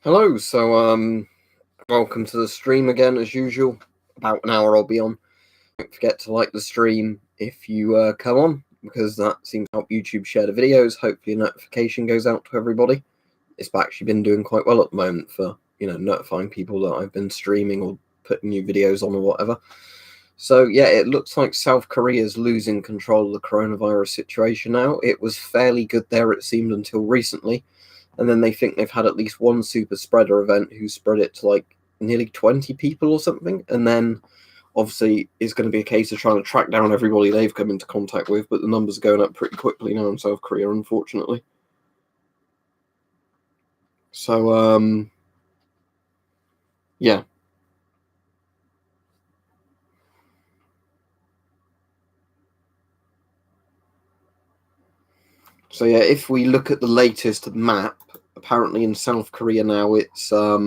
Hello, welcome to the stream again as usual. About an hour I'll be on. Don't forget to like the stream if you come on, because that seems to help YouTube share the videos. Hopefully a notification goes out to everybody. It's actually been doing quite well at the moment for, notifying people that I've been streaming or putting new videos on or whatever. So yeah, it looks like South Korea is losing control of the coronavirus situation now. It was fairly good there, it seemed, until recently. And then they think they've had at least one super spreader event who spread it to like nearly 20 people or something. And then obviously it's going to be a case of trying to track down everybody they've come into contact with. But the numbers are going up pretty quickly now in South Korea, unfortunately. So, yeah. So, yeah, if we look at the latest map, apparently in South Korea now it's how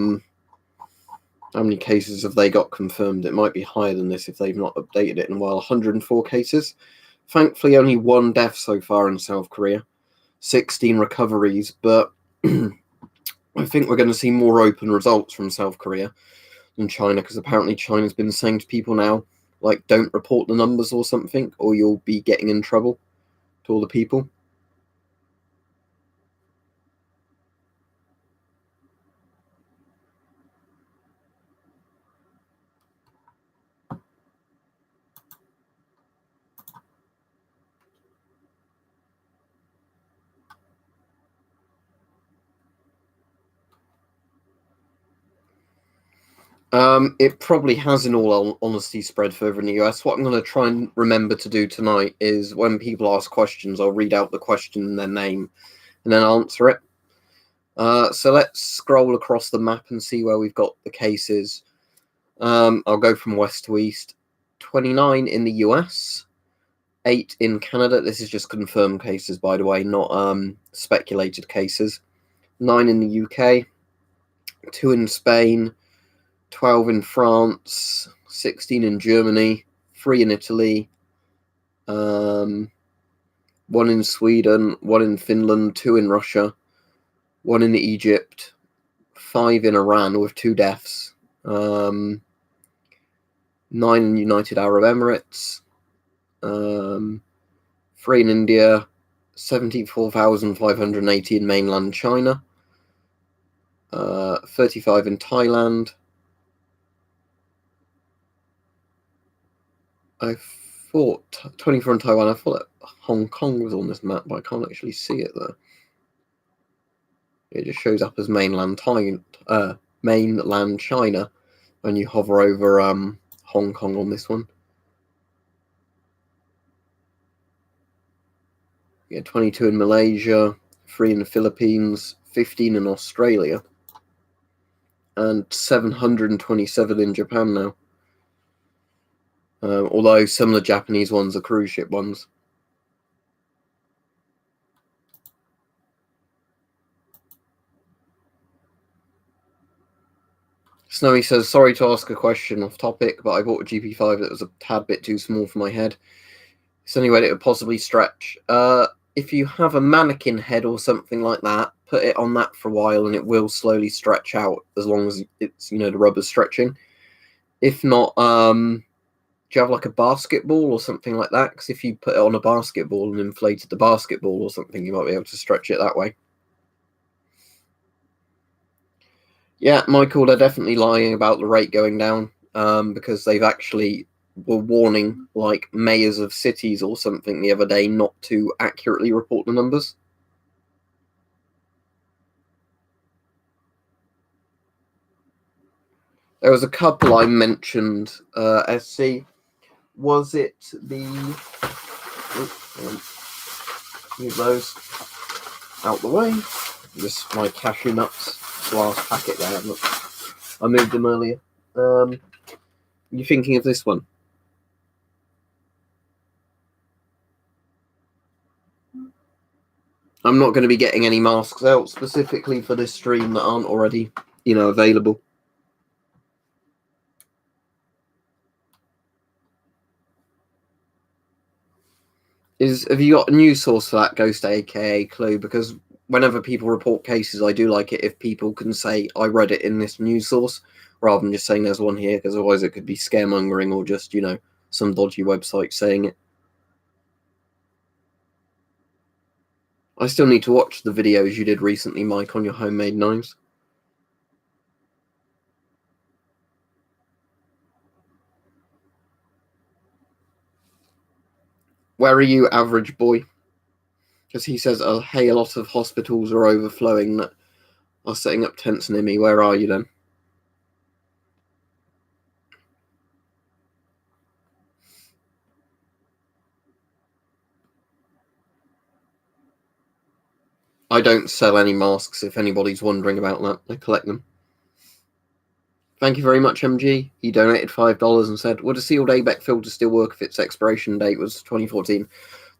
many cases have they got confirmed? It might be higher than this if they've not updated it in a while. 104 cases. Thankfully, only one death so far in South Korea. 16 recoveries, but I think we're going to see more open results from South Korea than China, because apparently China's been saying to people now, like, don't report the numbers or something, or you'll be getting in trouble, to all the people. It probably has, in all honesty, spread further in the US. What I'm going to try and remember to do tonight is when people ask questions, I'll read out the question and their name and then answer it. So let's scroll across the map and see where we've got the cases. I'll go from west to east. 29 in the US, 8 in Canada. This is just confirmed cases, by the way, not speculated cases. 9 in the UK, 2 in Spain, 12 in France, 16 in Germany, 3 in Italy, 1 in Sweden, 1 in Finland, 2 in Russia, 1 in Egypt, 5 in Iran with 2 deaths, 9 in United Arab Emirates, 3 in India, 74,580 in mainland China, 35 in Thailand. I thought 24 in Taiwan. I thought that Hong Kong was on this map, but I can't actually see it there. It just shows up as mainland China when you hover over Hong Kong on this one. Yeah, 22 in Malaysia, 3 in the Philippines, 15 in Australia, and 727 in Japan now. Although some of the Japanese ones are cruise ship ones. Snowy says, sorry to ask a question off topic, but I bought a GP5 that was a tad bit too small for my head. It's the only way that it would possibly stretch. If you have a mannequin head or something like that, put it on that for a while and it will slowly stretch out as long as it's, the rubber's stretching. If not, do you have like a basketball or something like that? Because if you put it on a basketball and inflated the basketball or something, you might be able to stretch it that way. Yeah, Michael, they're definitely lying about the rate going down, because they've actually were warning like mayors of cities or something the other day not to accurately report the numbers. There was a couple I mentioned, SC. Was it the... move those out the way. Just my cashew nuts. Last packet there. I moved them earlier. You thinking of this one? I'm not going to be getting any masks out specifically for this stream that aren't already, available. Have you got a news source for that, Ghost aka Clue? Because whenever people report cases, I do like it if people can say, I read it in this news source, rather than just saying there's one here, because otherwise it could be scaremongering or just, some dodgy website saying it. I still need to watch the videos you did recently, Mike, on your homemade knives. Where are you, average boy? Because he says, hey, a lot of hospitals are overflowing that are setting up tents near me. Where are you then? I don't sell any masks, if anybody's wondering about that. I collect them. Thank you very much, MG. He donated $5 and said, would a sealed ABEC filter still work if its expiration date was 2014?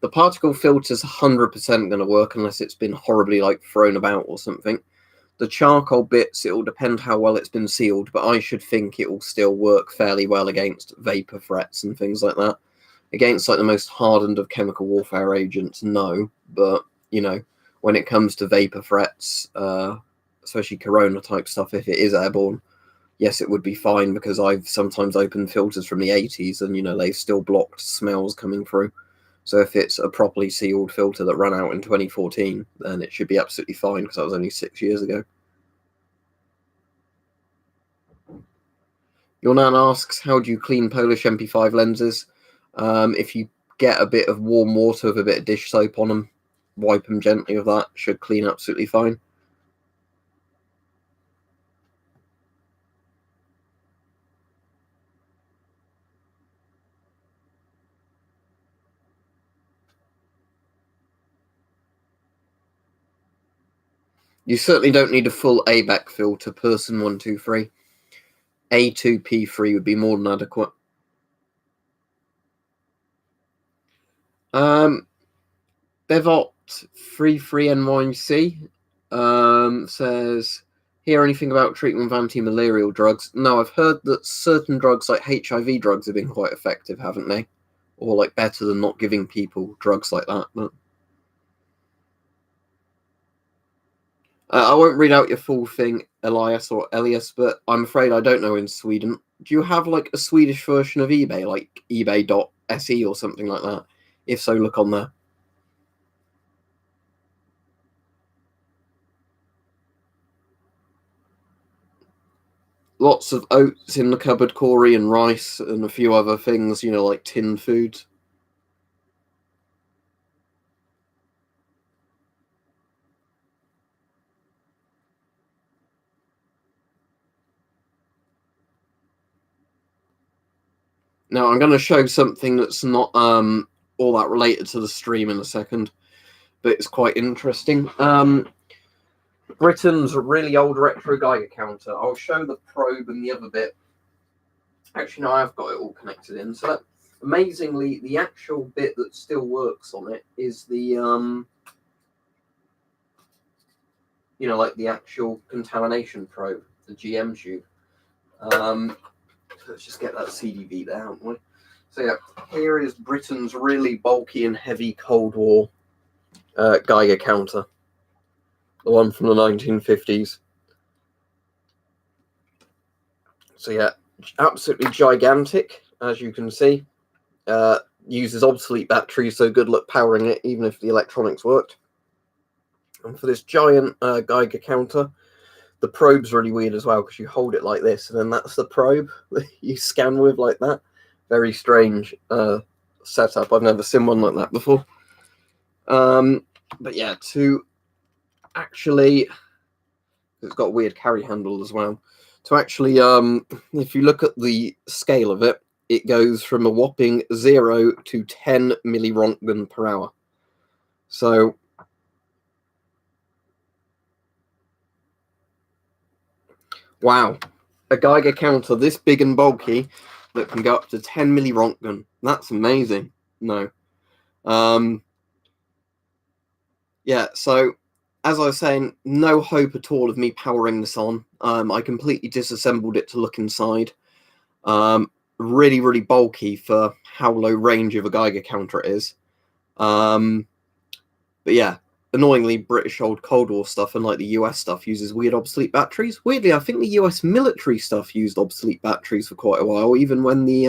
The particle filter's 100% going to work unless it's been horribly, thrown about or something. The charcoal bits, it will depend how well it's been sealed, but I should think it will still work fairly well against vapor threats and things like that. Against, the most hardened of chemical warfare agents, no. But, when it comes to vapor threats, especially corona-type stuff, if it is airborne, yes, it would be fine, because I've sometimes opened filters from the 80s and, they've still blocked smells coming through. So if it's a properly sealed filter that ran out in 2014, then it should be absolutely fine, because that was only 6 years ago. Your nan asks, how do you clean Polish MP5 lenses? If you get a bit of warm water with a bit of dish soap on them, wipe them gently with that, should clean absolutely fine. You certainly don't need a full ABEC filter, person 123. A2P3 would be more than adequate. Bevot33NYC says, hear anything about treatment of anti-malarial drugs? No, I've heard that certain drugs like HIV drugs have been quite effective, haven't they? Or better than not giving people drugs like that. But I won't read out your full thing, Elias or Elias, but I'm afraid I don't know in Sweden. Do you have a Swedish version of eBay, like ebay.se or something like that? If so, look on there. Lots of oats in the cupboard, Corey, and rice, and a few other things, like tinned foods. Now, I'm going to show something that's not all that related to the stream in a second, but it's quite interesting. Britain's really old retro Geiger counter. I'll show the probe and the other bit. Actually, no, I've got it all connected in. So, that, amazingly, the actual bit that still works on it is the, the actual contamination probe, the GM tube. Let's just get that CDV there, haven't we? So, yeah, here is Britain's really bulky and heavy Cold War Geiger counter. The one from the 1950s. So, yeah, absolutely gigantic, as you can see. Uses obsolete batteries, so good luck powering it, even if the electronics worked. And for this giant Geiger counter, the probe's really weird as well, because you hold it like this, and then that's the probe that you scan with like that. Very strange setup. I've never seen one like that before. But yeah, to actually, it's got a weird carry handle as well. To actually, if you look at the scale of it, it goes from a whopping 0 to 10 millirontgen per hour. So, wow, a Geiger counter this big and bulky that can go up to 10 millirontgen. That's amazing. No. Yeah, so as I was saying, no hope at all of me powering this on. I completely disassembled it to look inside. Really, really bulky for how low range of a Geiger counter it is. But yeah, annoyingly, British old Cold War stuff, and like the US stuff, uses weird obsolete batteries. Weirdly, I think the US military stuff used obsolete batteries for quite a while, even when the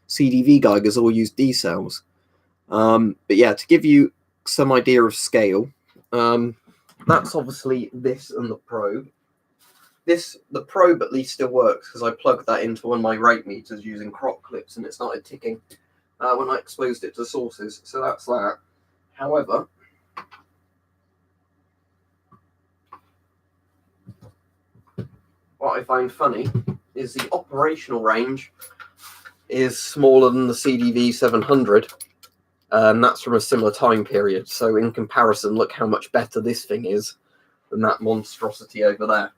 CDV Geigers all used D cells. But yeah, to give you some idea of scale, that's obviously this and the probe. The probe at least still works because I plugged that into one of my rate meters using crop clips, and it started ticking when I exposed it to sources. So that's that. However, what I find funny is the operational range is smaller than the CDV 700, and that's from a similar time period. So in comparison, look how much better this thing is than that monstrosity over there.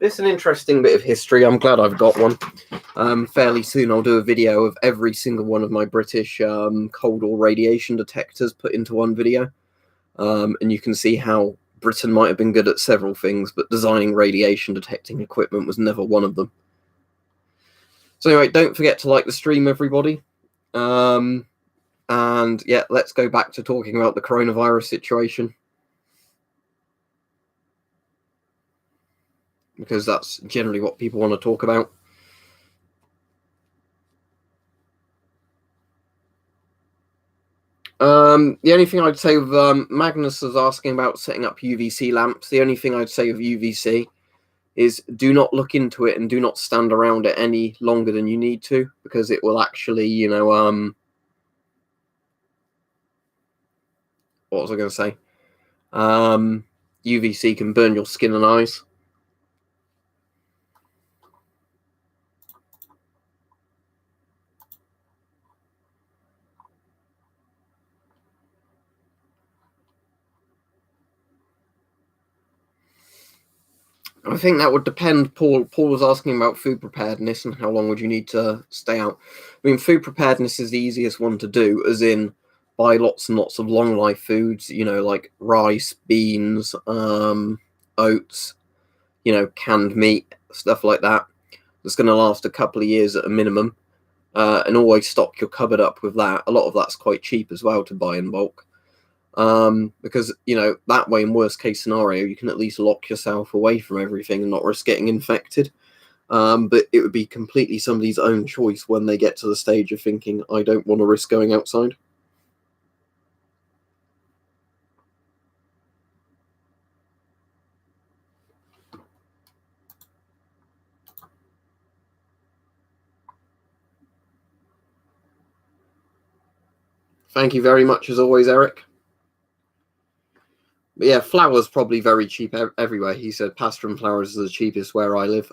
This is an interesting bit of history. I'm glad I've got one. Fairly soon I'll do a video of every single one of my British Cold War radiation detectors put into one video. And you can see how Britain might have been good at several things, but designing radiation detecting equipment was never one of them. So anyway, don't forget to like the stream, everybody. And yeah, let's go back to talking about the coronavirus situation, because that's generally what people want to talk about. The only thing I'd say with Magnus was asking about setting up UVC lamps. The only thing I'd say with UVC is do not look into it and do not stand around it any longer than you need to, because it will actually, you know, what was I going to say? UVC can burn your skin and eyes. I think that would depend. Paul was asking about food preparedness and how long would you need to stay out. I mean, food preparedness is the easiest one to do, as in buy lots and lots of long life foods, you know, like rice, beans, oats, you know, canned meat, stuff like that. That's going to last a couple of years at a minimum, and always stock your cupboard up with that. A lot of that's quite cheap as well to buy in bulk. Because, you know, that way, in worst case scenario, you can at least lock yourself away from everything and not risk getting infected. But it would be completely somebody's own choice when they get to the stage of thinking, I don't want to risk going outside. Thank you very much, as always, Eric. But yeah, flour's probably very cheap everywhere. He said pasta and flours are the cheapest where I live.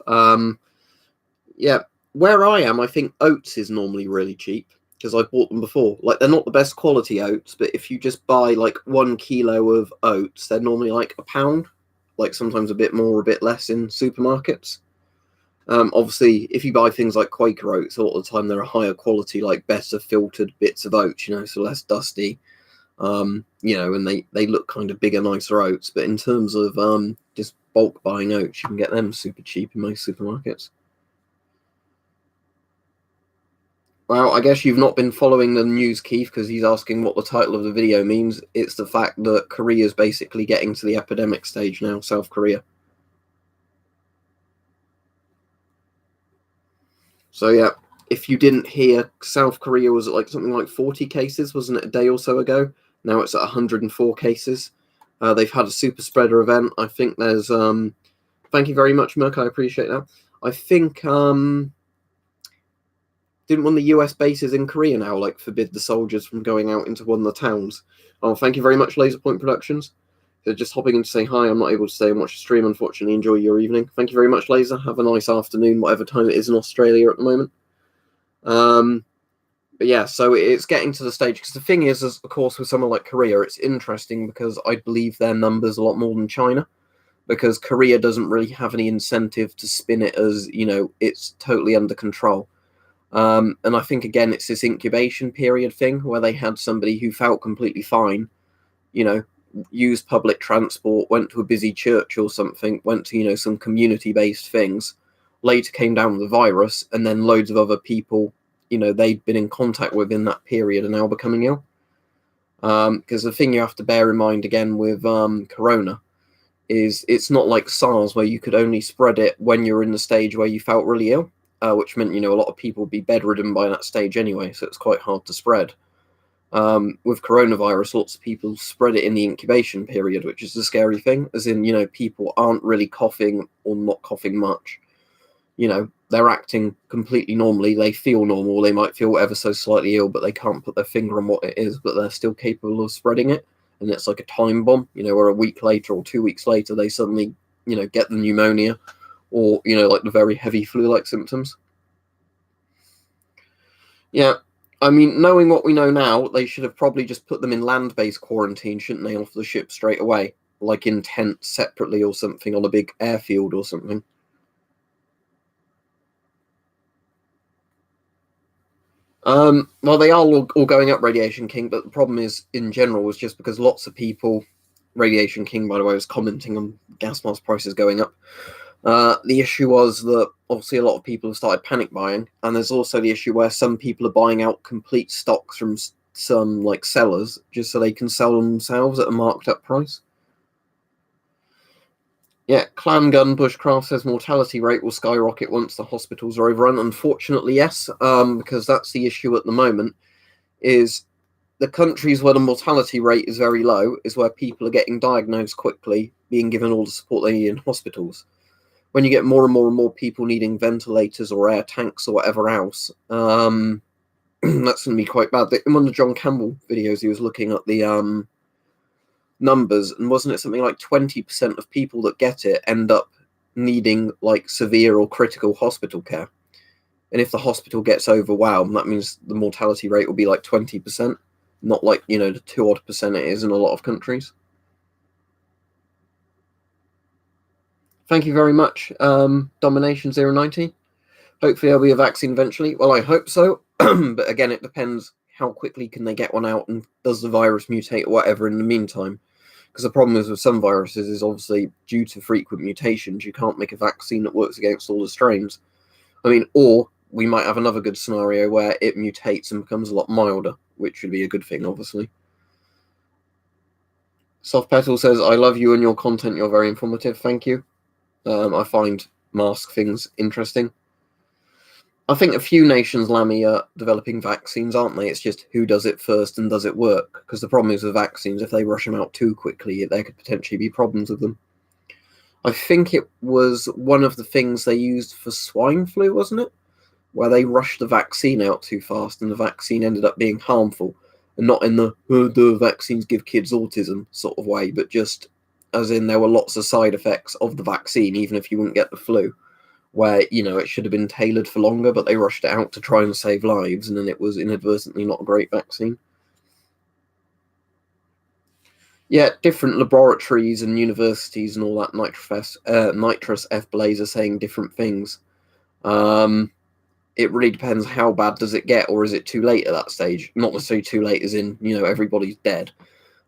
Yeah, where I am, I think oats is normally really cheap because I've bought them before. Like, they're not the best quality oats, but if you just buy like 1 kilo of oats, they're normally like £1, like sometimes a bit more, a bit less in supermarkets. Obviously, if you buy things like Quaker oats, all the time they're a higher quality, like better filtered bits of oats, you know, so less dusty. You know, and they look kind of bigger, nicer oats. But in terms of just bulk buying oats, you can get them super cheap in most supermarkets. Well, I guess you've not been following the news, Keith, because he's asking what the title of the video means. It's the fact that Korea is basically getting to the epidemic stage now, South Korea. So yeah, if you didn't hear, South Korea was at like something like 40 cases, wasn't it, a day or so ago? Now it's at 104 cases. They've had a super spreader event. I think there's thank you very much, Merck. I appreciate that. I think didn't one of the US bases in Korea now like forbid the soldiers from going out into one of the towns? Oh, thank you very much, Laserpoint Productions. They're just hopping in to say hi. I'm not able to stay and watch the stream, unfortunately. Enjoy your evening. Thank you very much, Laser. Have a nice afternoon, whatever time it is in Australia at the moment. But yeah, so it's getting to the stage, because the thing is, of course, with someone like Korea, it's interesting because I believe their numbers a lot more than China, because Korea doesn't really have any incentive to spin it as, you know, it's totally under control. And I think, again, it's this incubation period thing where they had somebody who felt completely fine, you know, used public transport, went to a busy church or something, went to, you know, some community-based things, later came down with the virus, and then loads of other people, you know, they'd been in contact with in that period are now becoming ill. Because the thing you have to bear in mind again with corona is it's not like SARS where you could only spread it when you're in the stage where you felt really ill, which meant, a lot of people would be bedridden by that stage anyway, so it's quite hard to spread. With coronavirus, lots of people spread it in the incubation period, which is the scary thing, as in, people aren't really coughing or not coughing much. They're acting completely normally, they feel normal, they might feel ever so slightly ill, but they can't put their finger on what it is, but they're still capable of spreading it. And it's like a time bomb, where a week later or 2 weeks later, they suddenly, get the pneumonia or, like the very heavy flu-like symptoms. Yeah, I mean, knowing what we know now, they should have probably just put them in land-based quarantine, shouldn't they, off the ship straight away? Like in tents separately or something on a big airfield or something. Well, they are all going up, Radiation King, but the problem is, in general, was just because lots of people, Radiation King, by the way, was commenting on gas mask prices going up. The issue was that obviously a lot of people have started panic buying, and there's also the issue where some people are buying out complete stocks from some like sellers just so they can sell them themselves at a marked up price. Yeah, Clan Gun Bushcraft says mortality rate will skyrocket once the hospitals are overrun. Unfortunately, yes, because that's the issue at the moment. Is the countries where the mortality rate is very low is where people are getting diagnosed quickly, being given all the support they need in hospitals. When you get more and more and more people needing ventilators or air tanks or whatever else, that's going to be quite bad. In one of the John Campbell videos, he was looking at the numbers, and wasn't it something like 20% of people that get it end up needing like severe or critical hospital care? And if the hospital gets overwhelmed, that means the mortality rate will be like 20%, not like, the 2% it is in a lot of countries. Thank you very much, Domination090. Hopefully there'll be a vaccine eventually. Well, I hope so. But again, it depends how quickly can they get one out, and does the virus mutate or whatever in the meantime. Because the problem is with some viruses is obviously due to frequent mutations, you can't make a vaccine that works against all the strains. I mean, or we might have another good scenario where it mutates and becomes a lot milder, which would be a good thing, obviously. Soft Petal says, I love you and your content. You're very informative. Thank you. I find mask things interesting. I think a few nations, Lammy, are developing vaccines, aren't they? It's just who does it first and does it work? Because the problem is with vaccines, if they rush them out too quickly, there could potentially be problems with them. I think it was one of the things they used for swine flu, wasn't it? Where they rushed the vaccine out too fast and the vaccine ended up being harmful. And not in the vaccines give kids autism sort of way, but just as in there were lots of side effects of the vaccine, even if you wouldn't get the flu. Where, it should have been tailored for longer, but they rushed it out to try and save lives, and then it was inadvertently not a great vaccine. Yeah, different laboratories and universities and all that nitrous F blaze are saying different things. It really depends how bad does it get, or is it too late at that stage? Not necessarily too late as in, everybody's dead.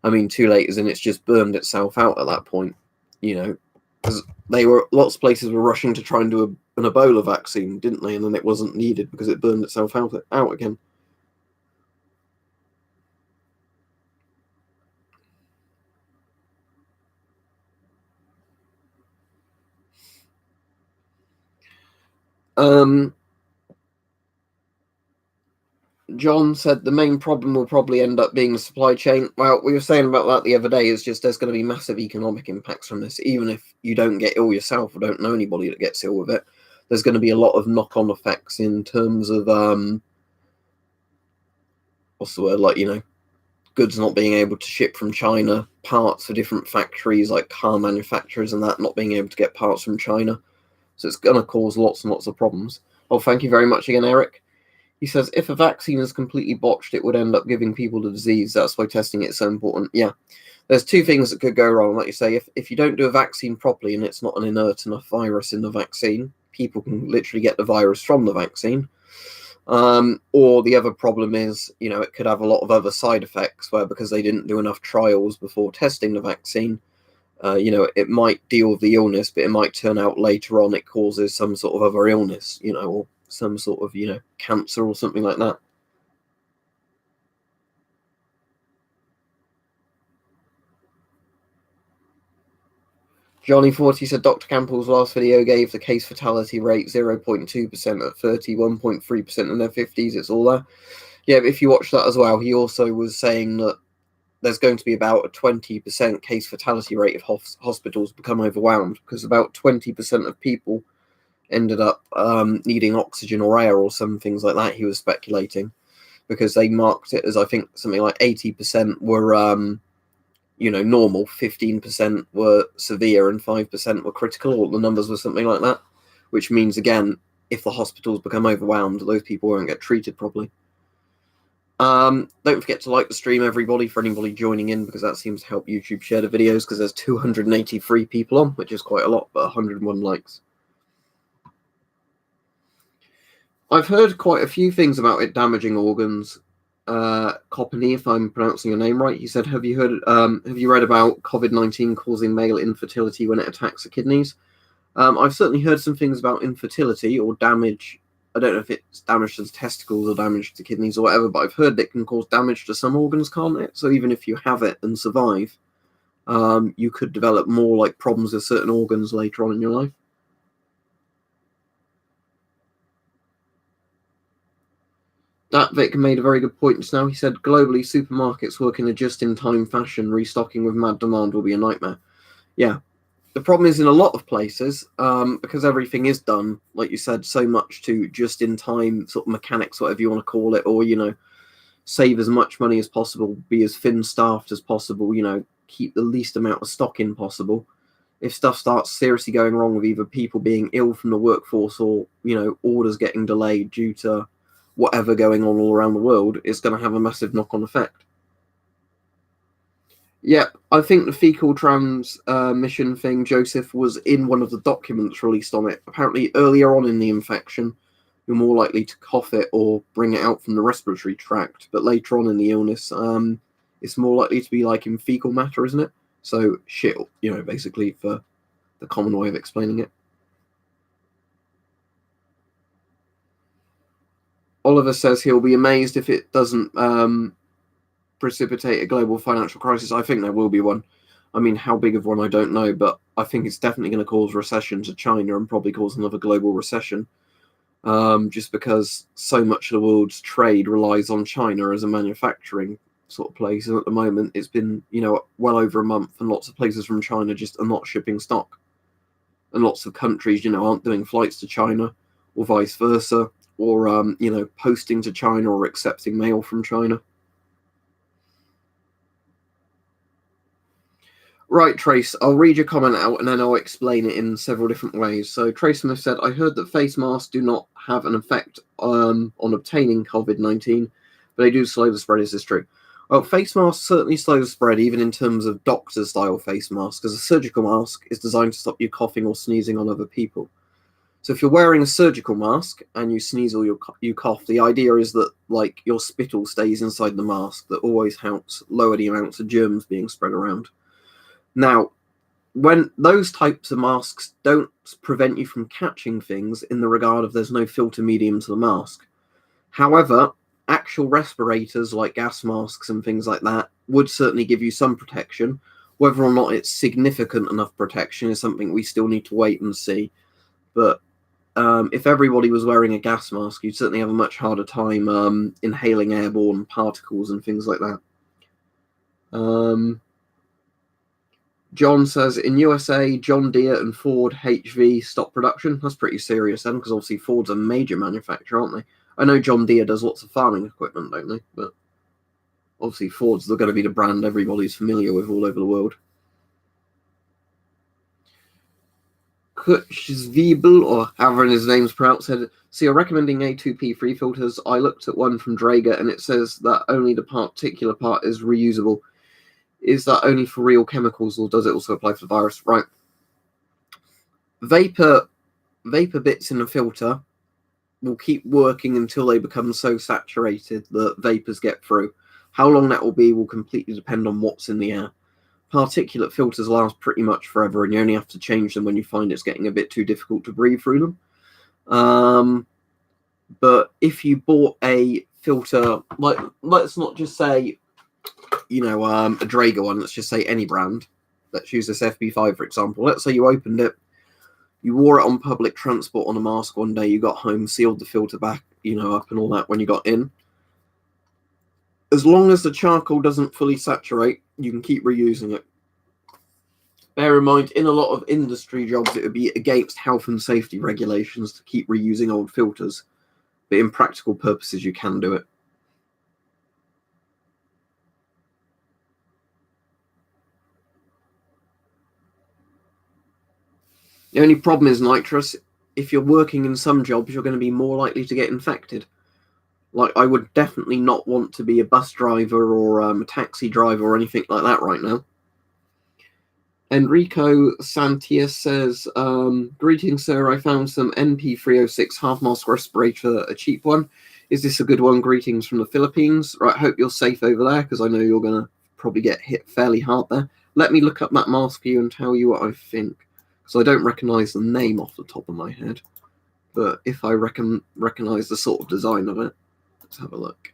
I mean, too late as in it's just burned itself out at that point, because lots of places were rushing to try and do an Ebola vaccine, didn't they? And then it wasn't needed because it burned itself out again. John said the main problem will probably end up being the supply chain. Well, we were saying about that the other day, is just there's going to be massive economic impacts from this. Even if you don't get ill yourself or don't know anybody that gets ill with it, there's going to be a lot of knock-on effects in terms of, what's the word, like, goods not being able to ship from China, parts for different factories, like car manufacturers and that, not being able to get parts from China. So it's going to cause lots and lots of problems. Oh, thank you very much again, Eric. He says, if a vaccine is completely botched, it would end up giving people the disease. That's why testing it is so important. Yeah, there's two things that could go wrong. Like you say, if you don't do a vaccine properly and it's not an inert enough virus in the vaccine, people can literally get the virus from the vaccine. Or the other problem is, it could have a lot of other side effects where, because they didn't do enough trials before testing the vaccine, it might deal with the illness, but it might turn out later on it causes some sort of other illness, or some sort of, cancer or something like that. Johnny 40 said Dr. Campbell's last video gave the case fatality rate 0.2% at 31.3% in their 50s. It's all there. Yeah, but if you watch that as well, he also was saying that there's going to be about a 20% case fatality rate if hospitals become overwhelmed, because about 20% of people ended up needing oxygen or air or some things like that, he was speculating, because they marked it as, I think, something like 80% were normal, 15% were severe, and 5% were critical, or the numbers were something like that, which means, again, if the hospitals become overwhelmed, those people won't get treated properly. Don't forget to like the stream, everybody, for anybody joining in, because that seems to help YouTube share the videos, because there's 283 people on, which is quite a lot, but 101 likes. I've heard quite a few things about it damaging organs. Coppany, if I'm pronouncing your name right, he said, have you read about COVID-19 causing male infertility when it attacks the kidneys? I've certainly heard some things about infertility or damage. I don't know if it's damage to the testicles or damage to kidneys or whatever, but I've heard it can cause damage to some organs, can't it? So even if you have it and survive, you could develop more like problems with certain organs later on in your life. That Vic made a very good point just now. He said, globally, supermarkets work in a just-in-time fashion. Restocking with mad demand will be a nightmare. Yeah. The problem is in a lot of places, because everything is done, like you said, so much to just-in-time sort of mechanics, whatever you want to call it, or, save as much money as possible, be as thin-staffed as possible, keep the least amount of stock in possible. If stuff starts seriously going wrong with either people being ill from the workforce or, orders getting delayed due to whatever going on all around the world, it's going to have a massive knock-on effect. Yeah, I think the fecal transmission thing, Joseph, was in one of the documents released on it. Apparently, earlier on in the infection, you're more likely to cough it or bring it out from the respiratory tract. But later on in the illness, it's more likely to be like in fecal matter, isn't it? So shit, basically, for the common way of explaining it. Oliver says he'll be amazed if it doesn't precipitate a global financial crisis. I think there will be one. I mean, how big of one, I don't know, but I think it's definitely going to cause recession to China and probably cause another global recession, just because so much of the world's trade relies on China as a manufacturing sort of place. And at the moment, it's been, well over a month, and lots of places from China just are not shipping stock. And lots of countries, aren't doing flights to China or vice versa, or, posting to China or accepting mail from China. Right, Trace, I'll read your comment out and then I'll explain it in several different ways. So Trace Smith said, I heard that face masks do not have an effect on obtaining COVID-19, but they do slow the spread. Is this true? Well, face masks certainly slow the spread, even in terms of doctor-style face masks, because a surgical mask is designed to stop you coughing or sneezing on other people. So if you're wearing a surgical mask and you sneeze or you cough, the idea is that your spittle stays inside the mask. That always helps lower the amounts of germs being spread around. Now, when those types of masks don't prevent you from catching things in the regard of there's no filter medium to the mask. However, actual respirators like gas masks and things like that would certainly give you some protection. Whether or not it's significant enough protection is something we still need to wait and see. But if everybody was wearing a gas mask, you'd certainly have a much harder time inhaling airborne particles and things like that. John says, in USA, John Deere and Ford HV stop production. That's pretty serious then, because obviously Ford's a major manufacturer, aren't they? I know John Deere does lots of farming equipment, don't they? But obviously Ford's going to be the brand everybody's familiar with all over the world. Kuchzwiebel, or however his name's pronounced, said, so you're recommending A2P3 filters. I looked at one from Draeger and it says that only the particular part is reusable. Is that only for real chemicals, or does it also apply for the virus? Right. Vapor bits in a filter will keep working until they become so saturated that vapors get through. How long that will be will completely depend on what's in the air. Particulate filters last pretty much forever, and you only have to change them when you find it's getting a bit too difficult to breathe through them. But if you bought a filter, let's not just say, a Draeger one, let's just say any brand. let's use this FB5 for example. Let's say you opened it, you wore it on public transport on a mask one day, you got home, sealed the filter back, up and all that when you got in. As long as the charcoal doesn't fully saturate, you can keep reusing it. Bear in mind, in a lot of industry jobs, it would be against health and safety regulations to keep reusing old filters. But in practical purposes, you can do it. The only problem is, nitrous, if you're working in some jobs, you're going to be more likely to get infected. Like, I would definitely not want to be a bus driver or a taxi driver or anything like that right now. Enrico Santias says, greetings, sir. I found some NP306 half-mask respirator, a cheap one. Is this a good one? Greetings from the Philippines. Right, hope you're safe over there, because I know you're going to probably get hit fairly hard there. Let me look up that mask for you and tell you what I think, because I don't recognise the name off the top of my head. But if I recognise the sort of design of it, let's have a look.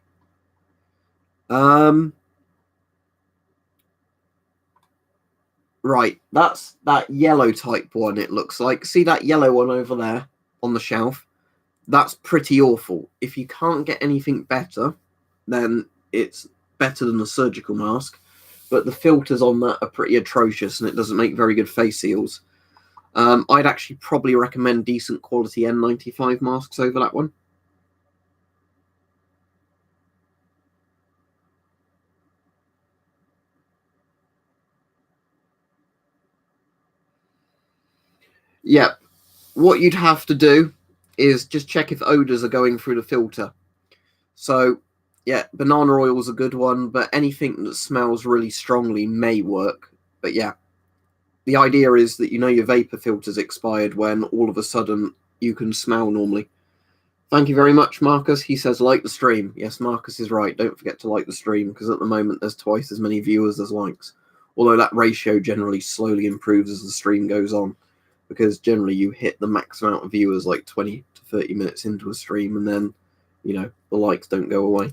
Right, that's that yellow type one, it looks like. See that yellow one over there on the shelf? That's pretty awful. If you can't get anything better, then it's better than the surgical mask. But the filters on that are pretty atrocious, and it doesn't make very good face seals. I'd actually probably recommend decent quality N95 masks over that one. Yeah, what you'd have to do is just check if odors are going through the filter. So, yeah, banana oil is a good one, but anything that smells really strongly may work. But yeah, the idea is that your vapor filter's expired when all of a sudden you can smell normally. Thank you very much, Marcus. He says, like the stream. Yes, Marcus is right. Don't forget to like the stream, because at the moment there's twice as many viewers as likes. Although that ratio generally slowly improves as the stream goes on, because generally you hit the max amount of viewers like 20 to 30 minutes into a stream, and then, the likes don't go away.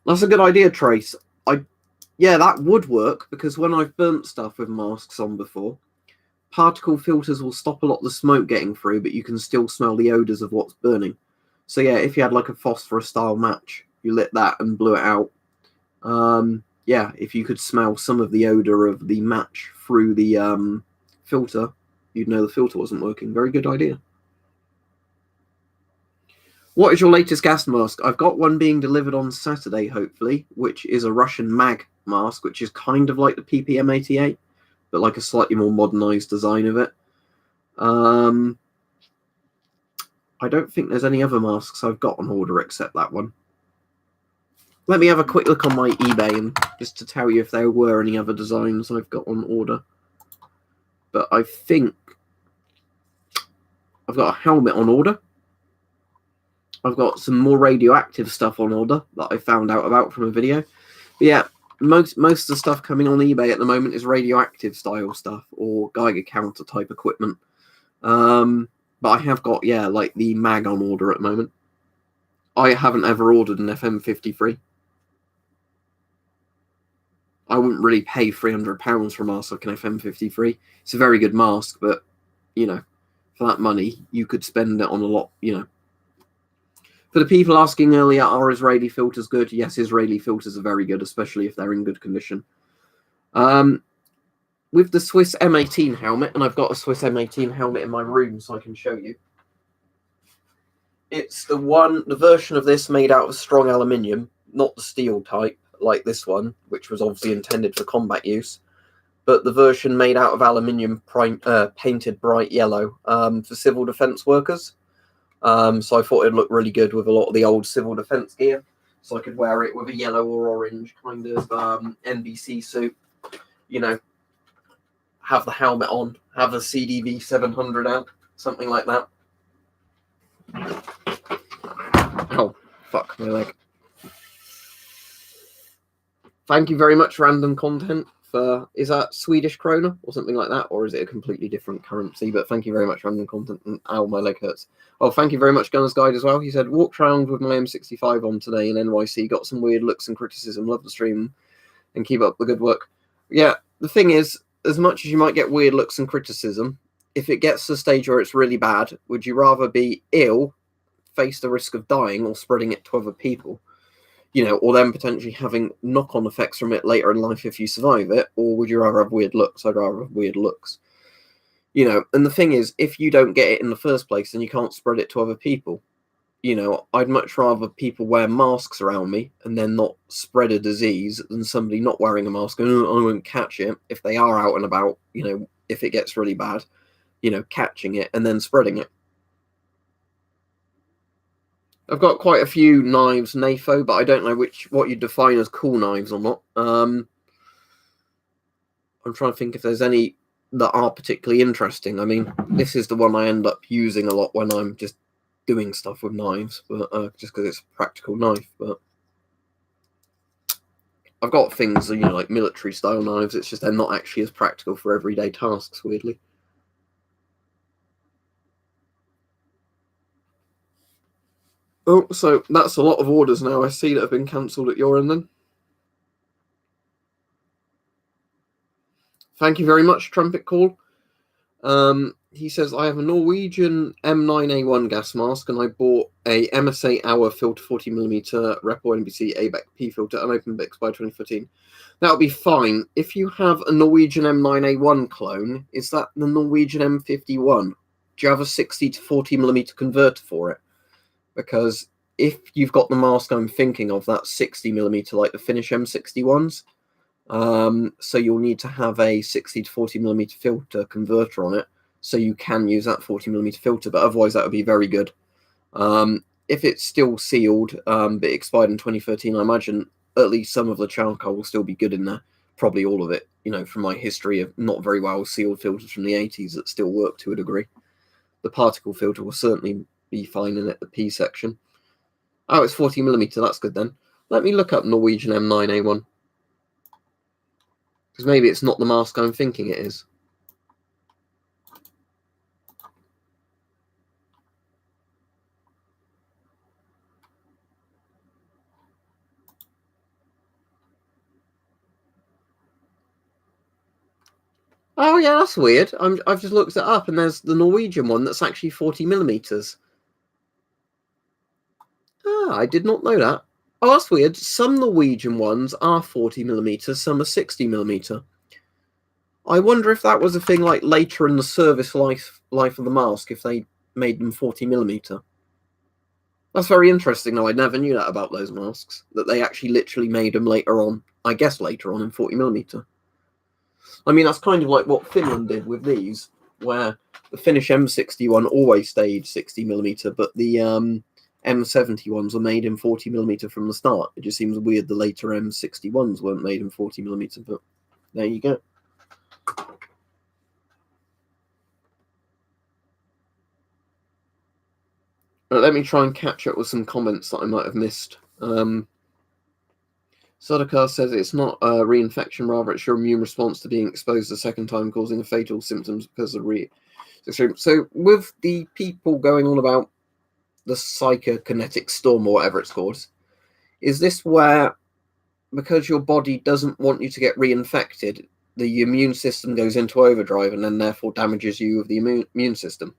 That's a good idea, Trace. Yeah, that would work, because when I've burnt stuff with masks on before, particle filters will stop a lot of the smoke getting through, but you can still smell the odors of what's burning. So yeah, if you had like a phosphorus style match, you lit that and blew it out, yeah, if you could smell some of the odor of the match through the filter, you'd know the filter wasn't working. Very good idea. What is your latest gas mask? I've got one being delivered on Saturday, hopefully, which is a Russian mag mask, which is kind of like the PPM88, but like a slightly more modernized design of it. I don't think there's any other masks I've got on order except that one. Let me have a quick look on my eBay and just to tell you if there were any other designs I've got on order. But I think I've got a helmet on order. I've got some more radioactive stuff on order that I found out about from a video. But yeah, most of the stuff coming on eBay at the moment is radioactive style stuff or Geiger counter type equipment. But I have got, yeah, like the mag on order at the moment. I haven't ever ordered an FM53. I wouldn't really pay £300 for a mask like an FM53. It's a very good mask, but, for that money, you could spend it on a lot, For the people asking earlier, are Israeli filters good? Yes, Israeli filters are very good, especially if they're in good condition. With the Swiss M18 helmet, and I've got a Swiss M18 helmet in my room so I can show you. It's the version of this made out of strong aluminium, not the steel type like this one, which was obviously intended for combat use, but the version made out of aluminium painted bright yellow for civil defense workers. So I thought it'd look really good with a lot of the old civil defense gear. So I could wear it with a yellow or orange kind of NBC suit, have the helmet on, have a CDV 700 out, something like that. Oh, fuck my leg. Thank you very much, Random Content, for, is that Swedish krona or something like that? Or is it a completely different currency? But thank you very much, Random Content. And ow, my leg hurts. Oh, thank you very much, Gunner's Guide as well. He said, walked around with my M65 on today in NYC, got some weird looks and criticism, love the stream. and keep up the good work. Yeah, the thing is, as much as you might get weird looks and criticism, if it gets to the stage where it's really bad, would you rather be ill, face the risk of dying, or spreading it to other people? Or then potentially having knock-on effects from it later in life if you survive it, or would you rather have weird looks? I'd rather have weird looks. And the thing is, if you don't get it in the first place, then you can't spread it to other people. I'd much rather people wear masks around me and then not spread a disease than somebody not wearing a mask and I won't catch it if they are out and about, if it gets really bad, catching it and then spreading it. I've got quite a few knives, NAFO, but I don't know what you define as cool knives or not. I'm trying to think if there's any that are particularly interesting. I mean, this is the one I end up using a lot when I'm just doing stuff with knives, but just because it's a practical knife. But I've got things, like military style knives. It's just they're not actually as practical for everyday tasks, weirdly. Oh, so that's a lot of orders now I see that have been cancelled at your end then. Thank you very much, Trumpet Call. He says, I have a Norwegian M9A1 gas mask and I bought a MSA Hour filter 40mm Repo NBC ABEC P filter unopened Bix by 2014. That'll be fine. If you have a Norwegian M9A1 clone, is that the Norwegian M51? Do you have a 60 to 40mm converter for it? Because if you've got the mask I'm thinking of, that's 60mm like the Finnish M61s. So you'll need to have a 60 to 40mm filter converter on it, so you can use that 40mm filter, but otherwise that would be very good. If it's still sealed, but expired in 2013, I imagine at least some of the charcoal will still be good in there, probably all of it, from my history of not very well sealed filters from the 80s that still work to a degree. The particle filter will certainly be fine in it, the P section. Oh, it's 40mm, that's good then. Let me look up Norwegian M9A1. Because maybe it's not the mask I'm thinking it is. Oh yeah, that's weird. I've just looked it up and there's the Norwegian one that's actually 40mm. Ah, I did not know that. Oh, that's weird. Some Norwegian ones are 40mm, some are 60mm. I wonder if that was a thing like later in the service life of the mask, if they made them 40mm. That's very interesting though. I never knew that about those masks, that they actually literally made them later on, I guess later on in 40mm. I mean, that's kind of like what Finland did with these, where the Finnish M61 always stayed 60mm, but the M71s were made in 40mm from the start. It just seems weird the later M61s weren't made in 40mm, but there you go. Let me try and catch up with some comments that I might have missed. Sodakar says it's not a reinfection, rather it's your immune response to being exposed a second time causing the fatal symptoms because of So with the people going on about the psychokinetic storm or whatever it's called, is this where, because your body doesn't want you to get reinfected, the immune system goes into overdrive and then therefore damages you with the immune system?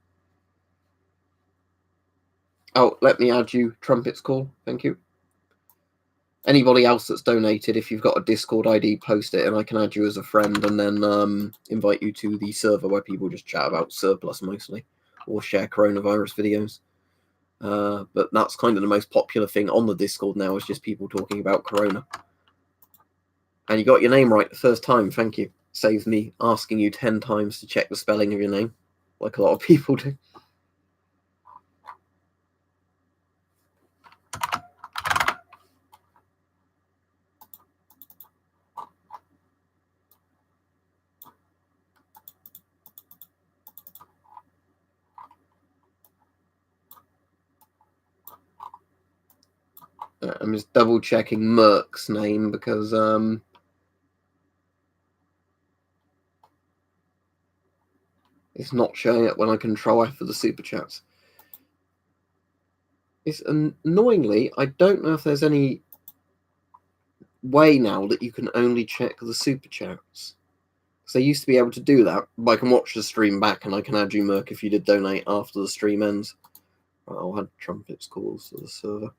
Oh, let me add you, Trumpet's Call. Thank you. Anybody else that's donated, if you've got a Discord ID, post it and I can add you as a friend and then invite you to the server where people just chat about surplus mostly or share coronavirus videos. But that's kind of the most popular thing on the Discord now, is just people talking about corona. And you got your name right the first time, thank you. Saves me asking you 10 times to check the spelling of your name, like a lot of people do. I'm just double checking Merck's name because it's not showing up when I control F for the super chats. It's annoyingly, I don't know if there's any way now that you can only check the super chats. Because I used to be able to do that, but I can watch the stream back and I can add you, Merc, if you did donate after the stream ends. Right, I'll add trumpets calls to the server.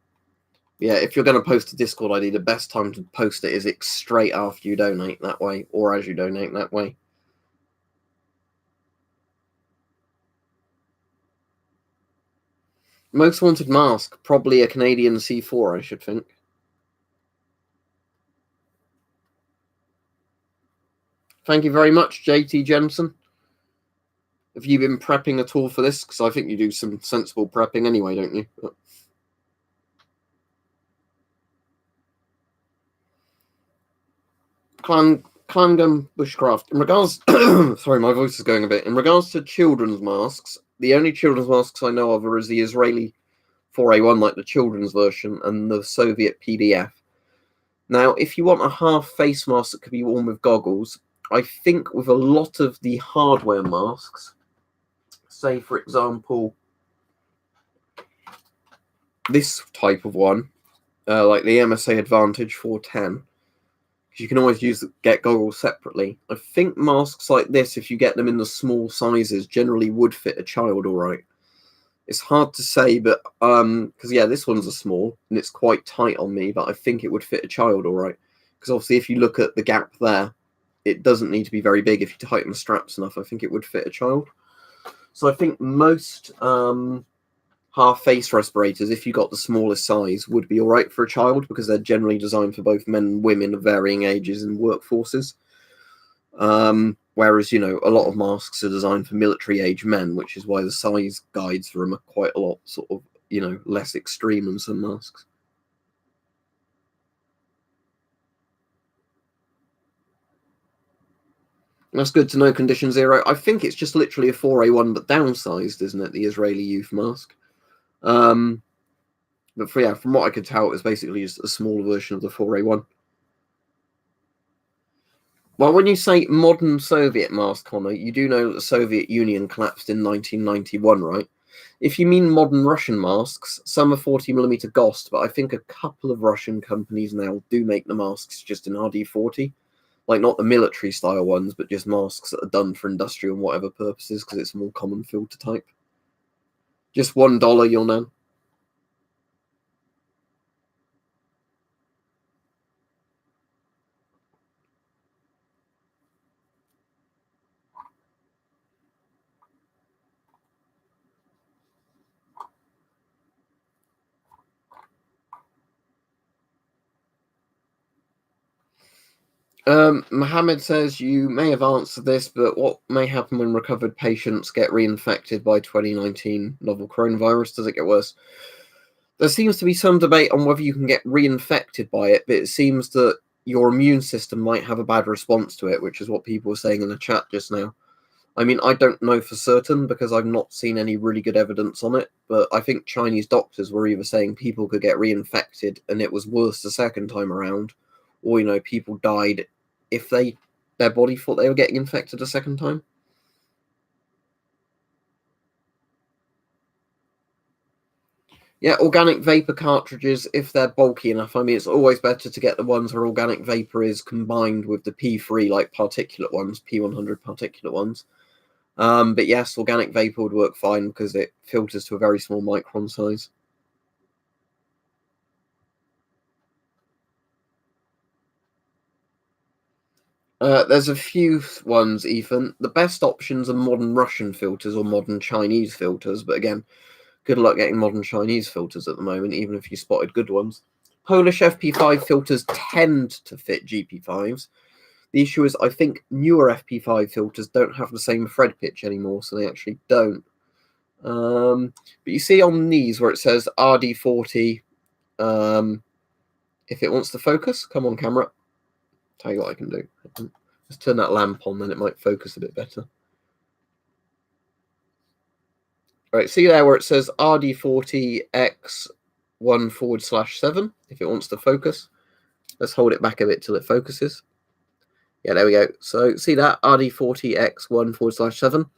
Yeah, if you're going to post a Discord ID, the best time to post it is straight after you donate that way, or as you donate that way. Most wanted mask, probably a Canadian C4, I should think. Thank you very much, JT Jensen. Have you been prepping at all for this? Because I think you do some sensible prepping anyway, don't you? Clan Gun Bushcraft. In regards, sorry, my voice is going a bit. In regards to children's masks, the only children's masks I know of are the Israeli 4A1, like the children's version, and the Soviet PDF. Now, if you want a half face mask that could be worn with goggles, I think with a lot of the hardware masks, say for example, this type of one, like the MSA Advantage 410, because you can always get goggles separately. I think masks like this, if you get them in the small sizes, generally would fit a child all right. It's hard to say, but because yeah, this one's a small and it's quite tight on me, but I think it would fit a child all right. Because obviously, if you look at the gap there, it doesn't need to be very big. If you tighten the straps enough, I think it would fit a child. So I think most half face respirators, if you got the smallest size, would be all right for a child because they're generally designed for both men and women of varying ages and workforces. Whereas, you know, a lot of masks are designed for military age men, which is why the size guides for them are quite a lot sort of, you know, less extreme than some masks. That's good to know, Condition Zero. I think it's just literally a 4A1 but downsized, isn't it? The Israeli youth mask. But from what I could tell, it was basically just a smaller version of the 4A1. Well, when you say modern Soviet mask, Connor, you do know that the Soviet Union collapsed in 1991, right? If you mean modern Russian masks, some are 40mm GOST, but I think a couple of Russian companies now do make the masks just in RD40. Like, not the military style ones, but just masks that are done for industrial and whatever purposes, because it's a more common filter type. Just $1, you'll know. Mohammed says you may have answered this, but what may happen when recovered patients get reinfected by 2019 novel coronavirus? Does it get worse? There seems to be some debate on whether you can get reinfected by it, but it seems that your immune system might have a bad response to it, which is what people were saying in the chat just now. I mean, I don't know for certain because I've not seen any really good evidence on it, but I think Chinese doctors were either saying people could get reinfected and it was worse the second time around, or, you know, people died if their body thought they were getting infected a second time. Yeah, organic vapor cartridges, if they're bulky enough. I mean, it's always better to get the ones where organic vapor is combined with the P3, like particulate ones, P100 particulate ones. But yes, organic vapor would work fine because it filters to a very small micron size. There's a few ones, Ethan. The best options are modern Russian filters or modern Chinese filters, but again, good luck getting modern Chinese filters at the moment, even if you spotted good ones. Polish FP5 filters tend to fit GP5s. The issue is, I think newer FP5 filters don't have the same thread pitch anymore, so they actually don't. But you see on these where it says RD40, if it wants to focus, come on camera. Tell you what I can do. Let's turn that lamp on, then it might focus a bit better. All right, see there where it says RD40X1/7, if it wants to focus. Let's hold it back a bit till it focuses. Yeah, there we go. So see that, RD40X1/7.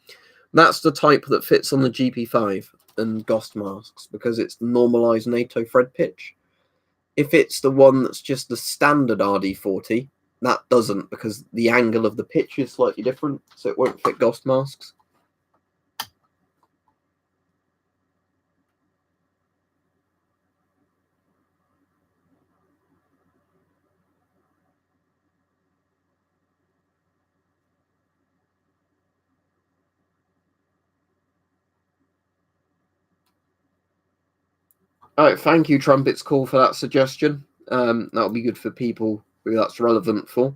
That's the type that fits on the GP5 and GOST masks because it's normalized NATO thread pitch. If it's the one that's just the standard RD40, that doesn't, because the angle of the pitch is slightly different, so it won't fit ghost masks. All right, thank you, Trumpets Call, for that suggestion. That'll be good for people who that's relevant for.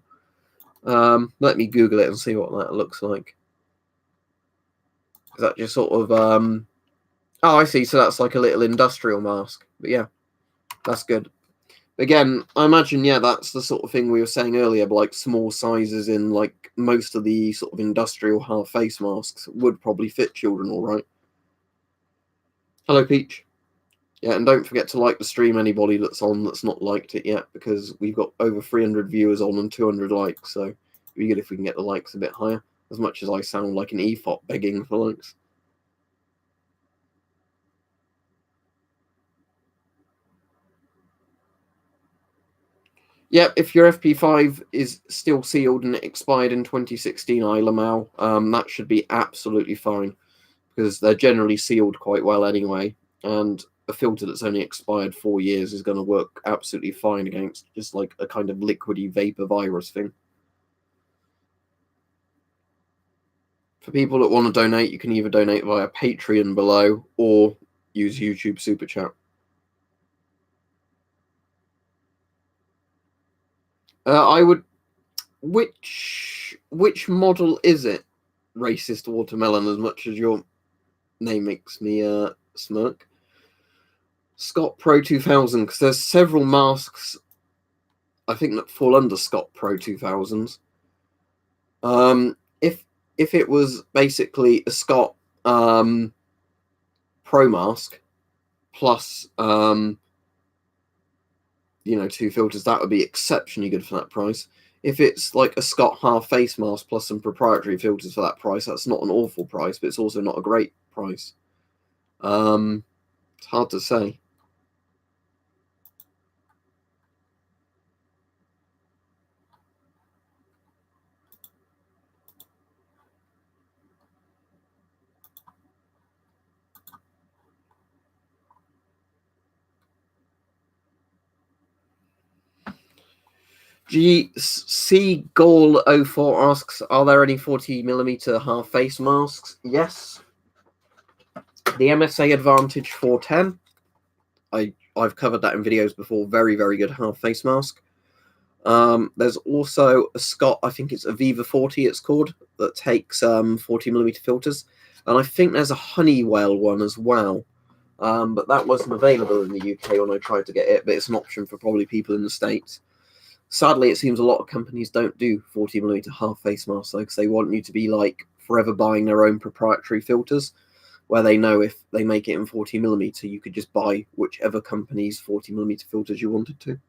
Let me Google it and see what that looks like. Is that just sort of oh, I see. So that's like a little industrial mask. But yeah, that's good. Again, I imagine, yeah, that's the sort of thing we were saying earlier, but like small sizes in like most of the sort of industrial half face masks would probably fit children all right. Hello, Peach. Yeah, and don't forget to like the stream, anybody that's on that's not liked it yet, because we've got over 300 viewers on and 200 likes, so it'd be good if we can get the likes a bit higher, as much as I sound like an EFOP begging for likes. Yeah, if your FP5 is still sealed and it expired in 2016 ILAMAL, that should be absolutely fine, because they're generally sealed quite well anyway, and a filter that's only expired 4 years is going to work absolutely fine against just like a kind of liquidy vapor virus thing. For people that want to donate, you can either donate via Patreon below or use YouTube Super Chat. I would. Which model is it? Racist watermelon, as much as your name makes me smirk. Scott Pro 2000, because there's several masks I think that fall under Scott Pro 2000s. If it was basically a Scott Pro mask plus 2 filters, that would be exceptionally good for that price. If it's like a Scott half face mask plus some proprietary filters for that price, that's not an awful price, but it's also not a great price. It's hard to say. GC Gall 04 asks, are there any 40mm half face masks? Yes. The MSA Advantage 410. I've covered that in videos before. Very, very good half face mask. There's also a Scott, I think it's Aviva 40 it's called, that takes 40mm filters. And I think there's a Honeywell one as well. But that wasn't available in the UK when I tried to get it, but it's an option for probably people in the States. Sadly, it seems a lot of companies don't do 40mm half face masks, though, because they want you to be like forever buying their own proprietary filters, where they know if they make it in 40mm, you could just buy whichever company's 40mm filters you wanted to.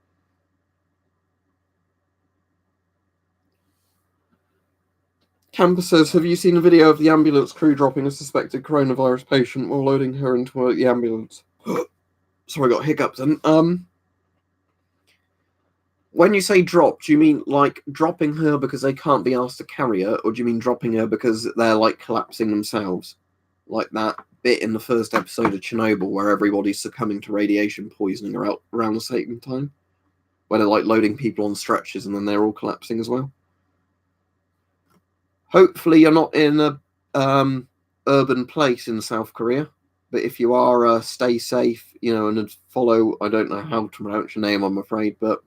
Camper says, have you seen a video of the ambulance crew dropping a suspected coronavirus patient while loading her into the ambulance? Sorry, I got hiccups. And when you say drop, do you mean like dropping her because they can't be asked to carry her, or do you mean dropping her because they're like collapsing themselves? Like that bit in the first episode of Chernobyl where everybody's succumbing to radiation poisoning around the same time, where they're like loading people on stretchers and then they're all collapsing as well. Hopefully you're not in a urban place in South Korea, but if you are, stay safe, and follow, I don't know how to pronounce your name, I'm afraid, but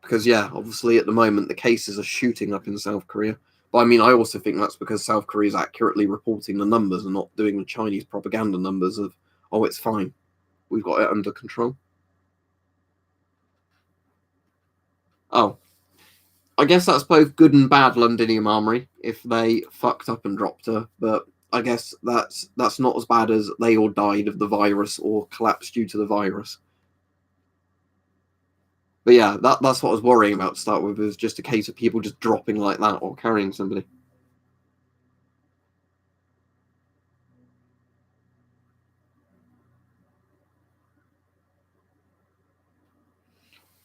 because yeah, obviously at the moment the cases are shooting up in South Korea. But I mean, I also think that's because South Korea is accurately reporting the numbers and not doing the Chinese propaganda numbers of, oh, it's fine, we've got it under control. Oh, I guess that's both good and bad, Londinium Armory, if they fucked up and dropped her. But I guess that's not as bad as they all died of the virus or collapsed due to the virus. But yeah, that's what I was worrying about to start with, was just a case of people just dropping like that or carrying somebody.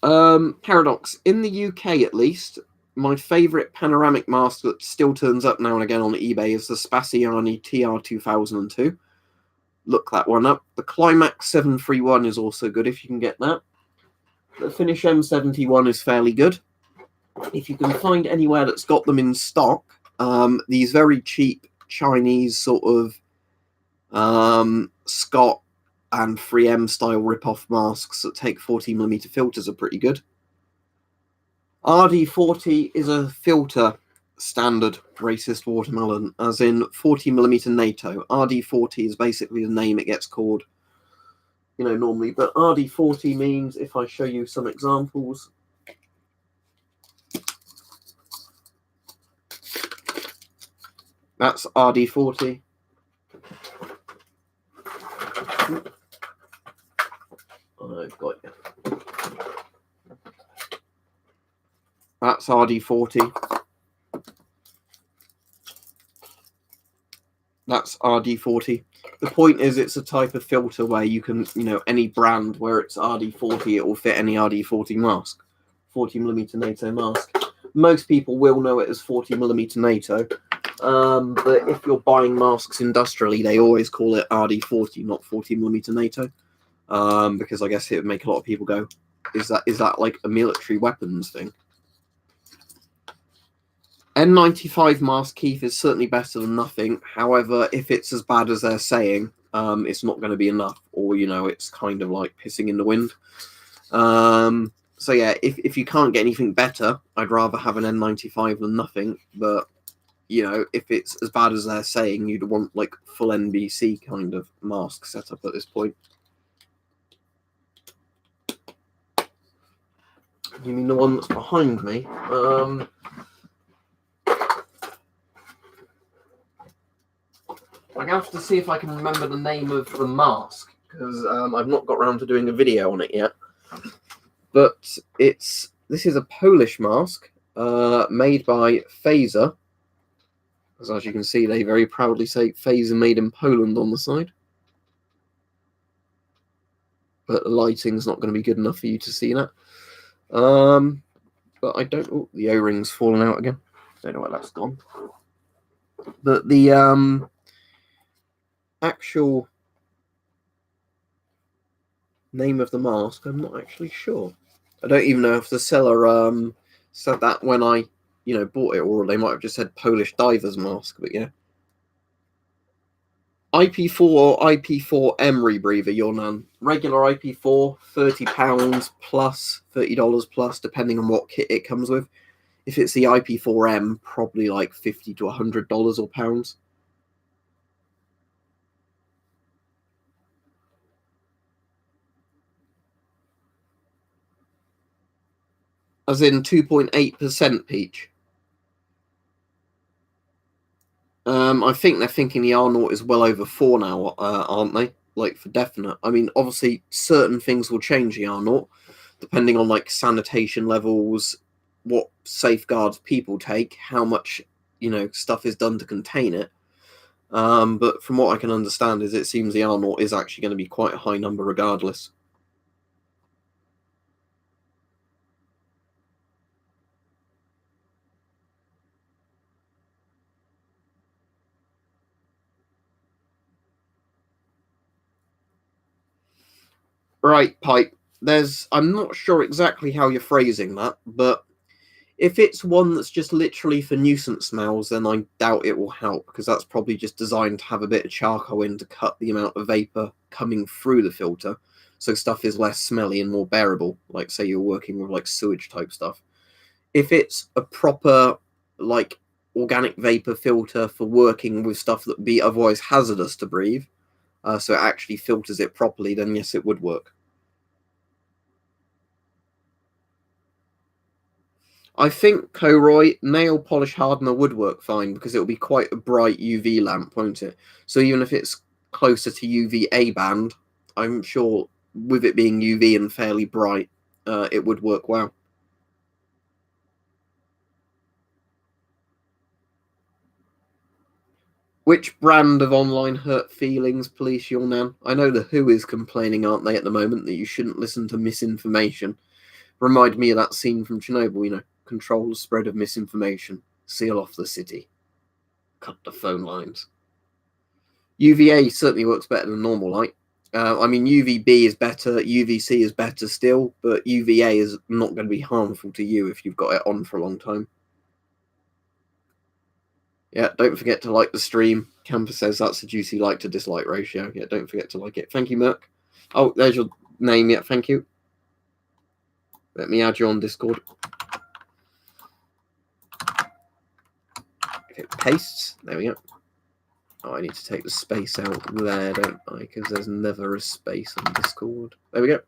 Paradox. In the UK, at least, my favourite panoramic mask that still turns up now and again on eBay is the Spaziani TR2002. Look that one up. The Climax 731 is also good if you can get that. The Finish M71 is fairly good. If you can find anywhere that's got them in stock, these very cheap Chinese sort of Scott and 3M style rip-off masks that take 40mm filters are pretty good. RD40 is a filter standard racist watermelon, as in 40mm NATO. RD40 is basically the name it gets called, normally. But RD40 means, if I show you some examples, that's RD40. I've got you. That's RD40. That's RD40. The point is, it's a type of filter where you can, any brand where it's RD40, it will fit any RD40 mask, 40mm NATO mask. Most people will know it as 40mm NATO, but if you're buying masks industrially, they always call it RD40, not 40mm NATO, because I guess it would make a lot of people go, is that like a military weapons thing? N95 mask, Keith, is certainly better than nothing. However, if it's as bad as they're saying, it's not going to be enough, or it's kind of like pissing in the wind. So yeah, if you can't get anything better, I'd rather have an N95 than nothing. But if it's as bad as they're saying, you'd want like full NBC kind of mask setup at this point. You mean the one that's behind me? I have to see if I can remember the name of the mask, because I've not got around to doing a video on it yet. But this is a Polish mask made by Phaser. As you can see, they very proudly say Phaser made in Poland on the side. But the lighting's not going to be good enough for you to see that. But I don't... Oh, the O-ring's fallen out again. Don't know where that's gone. But the... actual name of the mask, I'm not actually sure. I don't even know if the seller said that when I bought it, or they might have just said Polish diver's mask. But yeah, IP4 or IP4M rebreather, your nan. Regular IP4, £30 plus, $30 plus, depending on what kit it comes with. If it's the IP4M, probably like $50 to $100 or pounds. As in 2.8% Peach. I think they're thinking the R0 is well over 4 now, aren't they? Like, for definite. I mean, obviously, certain things will change the R0, depending on, like, sanitation levels, what safeguards people take, how much, stuff is done to contain it. But from what I can understand is it seems the R0 is actually going to be quite a high number regardless. Right, Pipe. I'm not sure exactly how you're phrasing that, but if it's one that's just literally for nuisance smells, then I doubt it will help, because that's probably just designed to have a bit of charcoal in to cut the amount of vapor coming through the filter, so stuff is less smelly and more bearable, like say you're working with like sewage type stuff. If it's a proper like organic vapor filter for working with stuff that would be otherwise hazardous to breathe, so it actually filters it properly, then yes, it would work. I think, Coroy, nail polish hardener would work fine, because it will be quite a bright UV lamp, won't it? So even if it's closer to UVA band, I'm sure with it being UV and fairly bright, it would work well. Which brand of online hurt feelings police your nan? I know the WHO is complaining, aren't they, at the moment, that you shouldn't listen to misinformation. Remind me of that scene from Chernobyl, you know, control the spread of misinformation, seal off the city, cut the phone lines. UVA certainly works better than normal light. I mean, UVB is better, UVC is better still, but UVA is not going to be harmful to you if you've got it on for a long time. Yeah, don't forget to like the stream. Campus says that's a juicy like to dislike ratio. Yeah, don't forget to like it. Thank you, Merc. Oh, there's your name. Yeah, thank you. Let me add you on Discord. Okay, pastes. There we go. Oh, I need to take the space out there, don't I? Because there's never a space on Discord. There we go.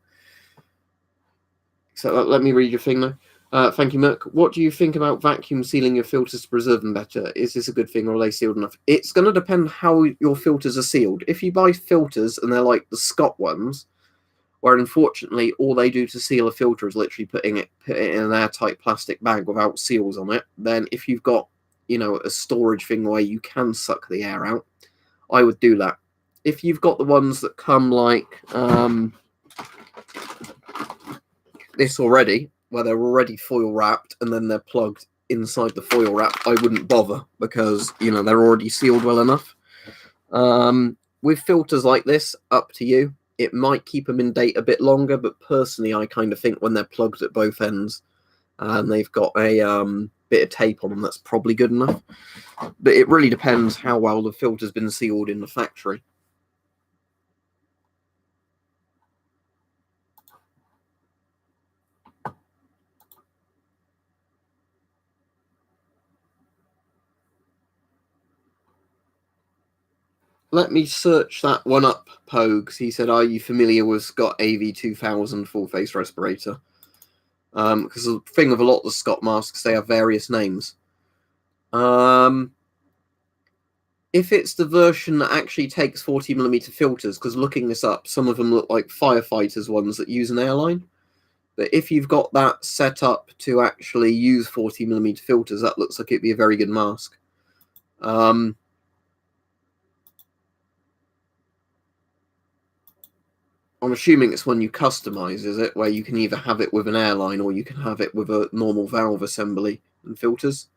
So let me read your thing now. Thank you, Merc. What do you think about vacuum sealing your filters to preserve them better? Is this a good thing or are they sealed enough? It's going to depend how your filters are sealed. If you buy filters and they're like the Scott ones, where unfortunately all they do to seal a filter is literally put it in an airtight plastic bag without seals on it, then if you've got, you know, a storage thing where you can suck the air out, I would do that. If you've got the ones that come like this already, where they're already foil wrapped and then they're plugged inside the foil wrap, I wouldn't bother because, you know, they're already sealed well enough. With filters like this, up to you. It might keep them in date a bit longer, but personally, I kind of think when they're plugged at both ends and they've got a bit of tape on them, that's probably good enough. But it really depends how well the filter's been sealed in the factory. Let me search that one up, Pogues. He said, are you familiar with Scott AV2000 full face respirator? Because the thing with a lot of the Scott masks, they have various names. If it's the version that actually takes 40mm filters, because looking this up, some of them look like firefighters ones that use an airline. But if you've got that set up to actually use 40mm filters, that looks like it'd be a very good mask. I'm assuming it's one you customize, is it? Where you can either have it with an airline or you can have it with a normal valve assembly and filters.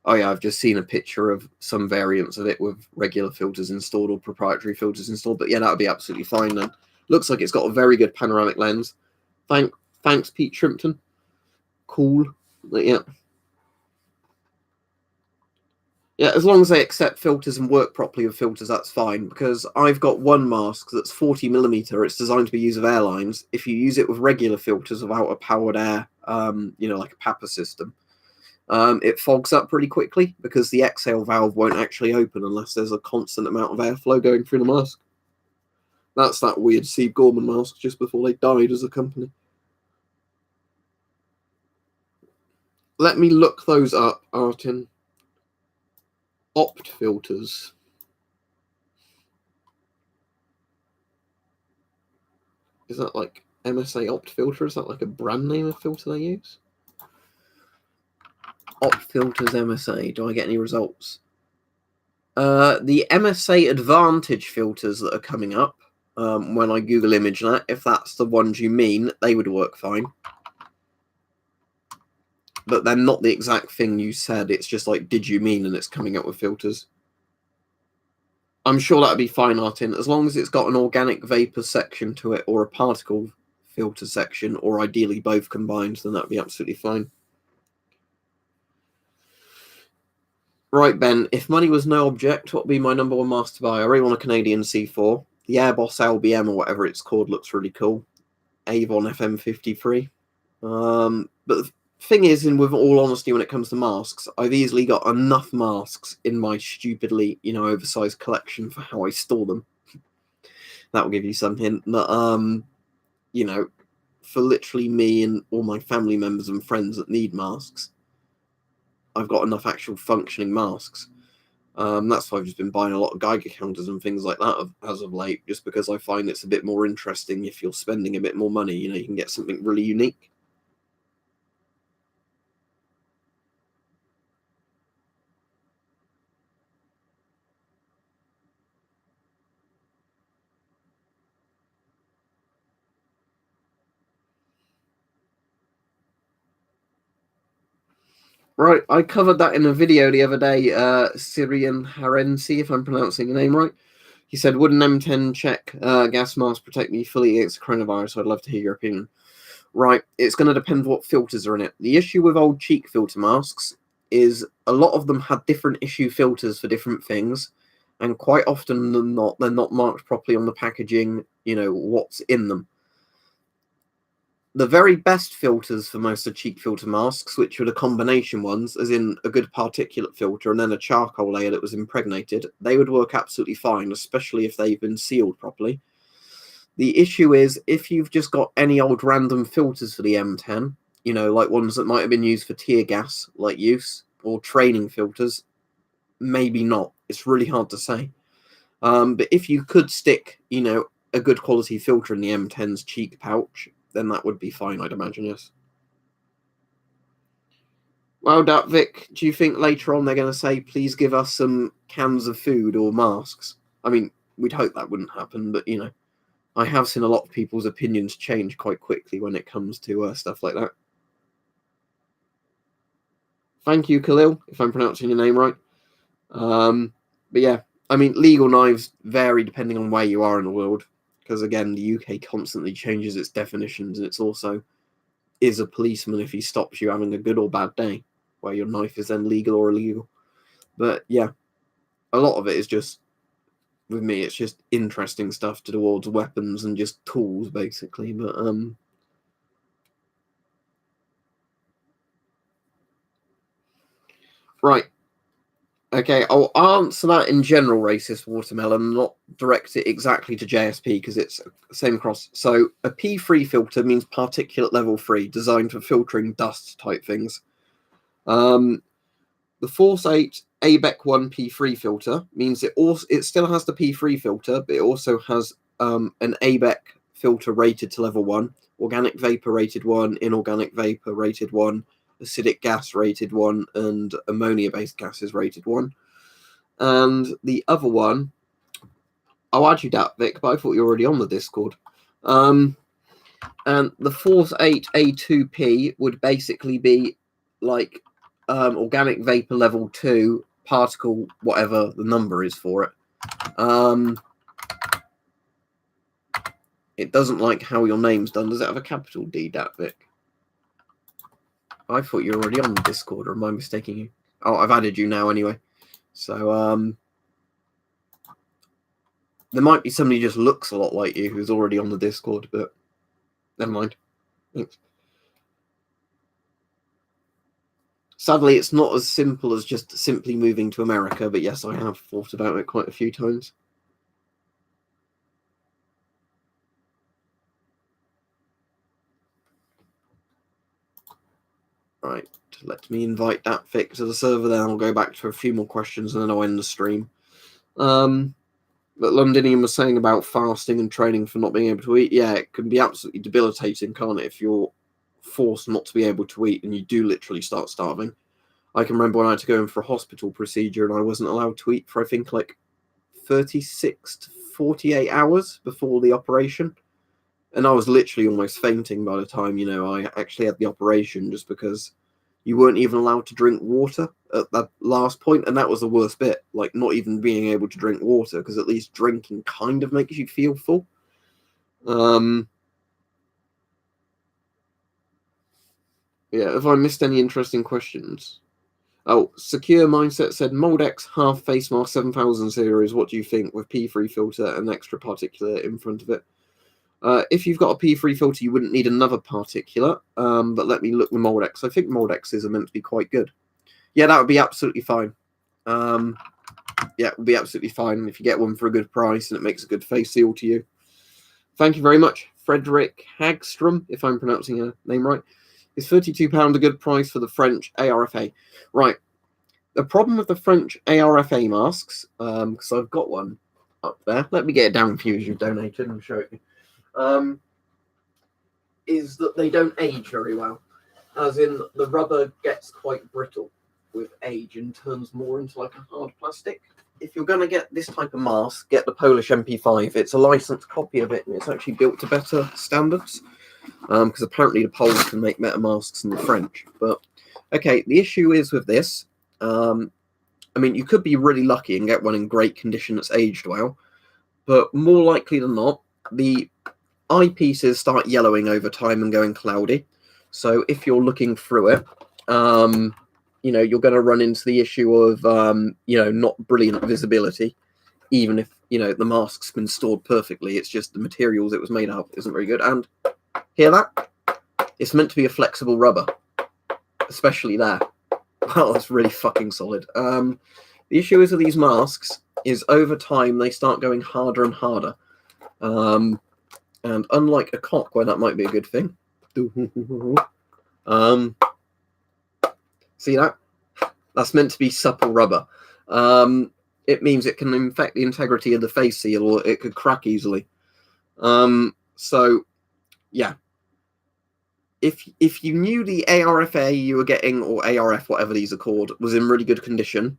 Oh yeah, I've just seen a picture of some variants of it with regular filters installed or proprietary filters installed. But yeah, that would be absolutely fine then. Looks like it's got a very good panoramic lens. Thanks, Pete Shrimpton. Cool. But yeah. Yeah, as long as they accept filters and work properly with filters, that's fine. Because I've got one mask that's 40mm. It's designed to be used with airlines. If you use it with regular filters without a powered air, you know, like a PAPA system, it fogs up pretty quickly because the exhale valve won't actually open unless there's a constant amount of airflow going through the mask. That's that weird Steve Gorman mask just before they died as a company. Let me look those up, Artin. Opt filters. Is that like MSA Opt filter? Is that like a brand name of filter they use? Opt filters MSA. Do I get any results? The MSA Advantage filters that are coming up, when I Google image that, if that's the ones you mean, they would work fine. But they're not the exact thing you said. It's just like, did you mean, and it's coming up with filters. I'm sure that'd be fine, Artin, as long as it's got an organic vapor section to it or a particle filter section, or ideally both combined, then that'd be absolutely fine. Right, Ben, if money was no object, what would be my number one mask to buy? I really want a Canadian C4. The Airboss LBM or whatever it's called looks really cool. Avon FM53. But the thing is, and with all honesty, when it comes to masks, I've easily got enough masks in my stupidly, you know, oversized collection for how I store them. That will give you some hint. But, you know, for literally me and all my family members and friends that need masks, I've got enough actual functioning masks. That's why I've just been buying a lot of Geiger counters and things like that as of late, just because I find it's a bit more interesting if you're spending a bit more money. You know, you can get something really unique. Right, I covered that in a video the other day. Syrian Harensi, if I'm pronouncing the name right. He said, would an M10 check gas mask protect me fully against coronavirus? I'd love to hear your opinion. Right, it's going to depend what filters are in it. The issue with old cheek filter masks is a lot of them had different issue filters for different things, and quite often than not, they're not marked properly on the packaging, what's in them. The very best filters for most of cheek filter masks, which were the combination ones, as in a good particulate filter and then a charcoal layer that was impregnated, they would work absolutely fine, especially if they've been sealed properly. The issue is if you've just got any old random filters for the M10, like ones that might have been used for tear gas, like use, or training filters, maybe not. It's really hard to say. But if you could stick, a good quality filter in the M10's cheek pouch, then that would be fine, I'd imagine, yes. Well, Vic, do you think later on they're going to say, please give us some cans of food or masks? I mean, we'd hope that wouldn't happen, but, I have seen a lot of people's opinions change quite quickly when it comes to stuff like that. Thank you, Khalil, if I'm pronouncing your name right. But yeah, I mean, legal knives vary depending on where you are in the world. Because again, the UK constantly changes its definitions, and it's also is a policeman if he stops you having a good or bad day, where your knife is then legal or illegal. But yeah, a lot of it is just, with me, it's just interesting stuff towards weapons and just tools, basically. But right. Okay, I'll answer that in general, racist watermelon, not direct it exactly to JSP because it's the same across. So a P3 filter means particulate level 3, designed for filtering dust type things. The Force 8 ABEC 1 P3 filter means it still has the P3 filter, but it also has an ABEC filter rated to level 1, organic vapor rated 1, inorganic vapor rated 1, acidic gas rated 1, and ammonia-based gases rated 1. And the other one, I'll add you that, Vic, but I thought you were already on the Discord. And the Force 8 A2P would basically be like organic vapor level 2, particle, whatever the number is for it. It doesn't like how your name's done. Does it have a capital D, that, Vic? I thought you were already on the Discord, or am I mistaking you? Oh, I've added you now anyway. So, there might be somebody who just looks a lot like you who's already on the Discord, but never mind. Thanks. Sadly, it's not as simple as just simply moving to America, but yes, I have thought about it quite a few times. Right, let me invite that Vic to the server, then I'll go back to a few more questions and then I'll end the stream. But Londonian was saying about fasting and training for not being able to eat. Yeah, it can be absolutely debilitating, can't it, if you're forced not to be able to eat and you do literally start starving. I can remember when I had to go in for a hospital procedure and I wasn't allowed to eat for, I think, like 36 to 48 hours before the operation. And I was literally almost fainting by the time, I actually had the operation, just because you weren't even allowed to drink water at that last point, and that was the worst bit, like not even being able to drink water, because at least drinking kind of makes you feel full. Yeah, have I missed any interesting questions? Oh, Secure Mindset said, Moldex half face mask 7000 series, what do you think, with P3 filter and extra particulate in front of it? If you've got a P3 filter, you wouldn't need another particulate, but let me look the Moldex. I think Moldexes are meant to be quite good. Yeah, that would be absolutely fine. Yeah, it would be absolutely fine if you get one for a good price and it makes a good face seal to you. Thank you very much, Frederick Hagstrom, if I'm pronouncing your name right. Is £32 a good price for the French ARFA? Right. The problem with the French ARFA masks, because I've got one up there. Let me get it down for you as you've donated and show it you. Is that they don't age very well. As in, the rubber gets quite brittle with age and turns more into like a hard plastic. If you're going to get this type of mask, get the Polish MP5. It's a licensed copy of it, and it's actually built to better standards. Because apparently the Poles can make better masks than the French. But Okay, the issue is with this. I mean, you could be really lucky and get one in great condition that's aged well, but more likely than not, the eyepieces start yellowing over time and going cloudy. So if you're looking through it, you're going to run into the issue of, not brilliant visibility, even if, the mask's been stored perfectly. It's just the materials it was made of isn't very good. And hear that? It's meant to be a flexible rubber, especially there. Wow, that's really fucking solid. The issue is with these masks is over time they start going harder and harder. And unlike a cock, where that might be a good thing, see that? That's meant to be supple rubber. It means it can infect the integrity of the face seal, or it could crack easily. So, yeah. If you knew the ARFA you were getting, or ARF, whatever these are called, was in really good condition,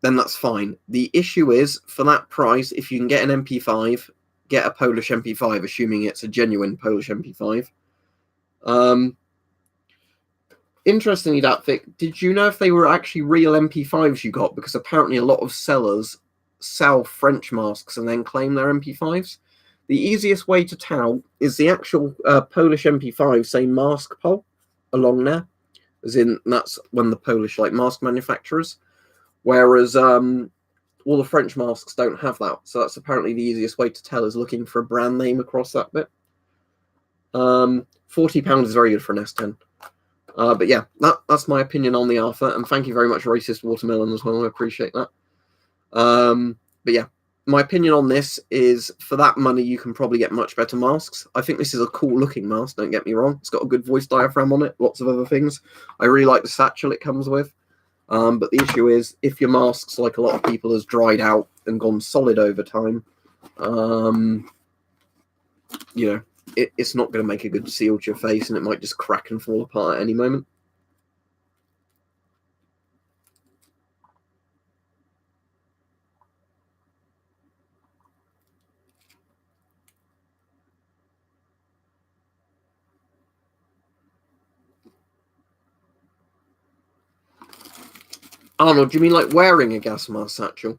then that's fine. The issue is, for that price, if you can get an MP5, get a Polish MP5, assuming it's a genuine Polish MP5. Interestingly, Datfik, did you know if they were actually real MP5s you got? Because apparently a lot of sellers sell French masks and then claim they're MP5s. The easiest way to tell is the actual Polish MP5 say mask pole along there, as in that's when the Polish mask manufacturers, whereas all the French masks don't have that. So that's apparently the easiest way to tell, is looking for a brand name across that bit. £40 is very good for an S10. But yeah, that's my opinion on the Arthur, and thank you very much, Racist Watermelon, as well. I appreciate that. But yeah, my opinion on this is, for that money, you can probably get much better masks. I think this is a cool looking mask, don't get me wrong. It's got a good voice diaphragm on it, lots of other things. I really like the satchel it comes with. But the issue is, if your mask's, like a lot of people, has dried out and gone solid over time, it's not going to make a good seal to your face, and it might just crack and fall apart at any moment. Arnold, do you mean like wearing a gas mask satchel?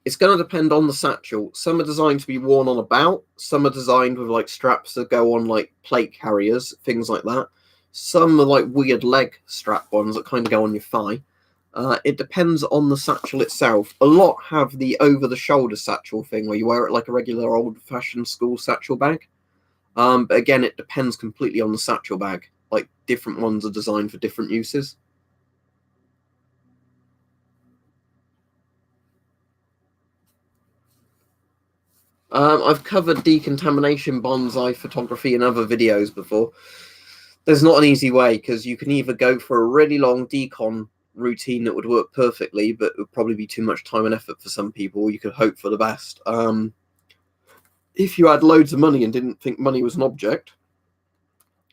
It's going to depend on the satchel. Some are designed to be worn on a belt. Some are designed with straps that go on plate carriers, things like that. Some are weird leg strap ones that kind of go on your thigh. It depends on the satchel itself. A lot have the over-the-shoulder satchel thing, where you wear it like a regular old-fashioned school satchel bag. But again, it depends completely on the satchel bag. Different ones are designed for different uses. I've covered decontamination bonsai photography in other videos before. There's not an easy way, because you can either go for a really long decon routine that would work perfectly, but it would probably be too much time and effort for some people, or you could hope for the best. If you had loads of money and didn't think money was an object,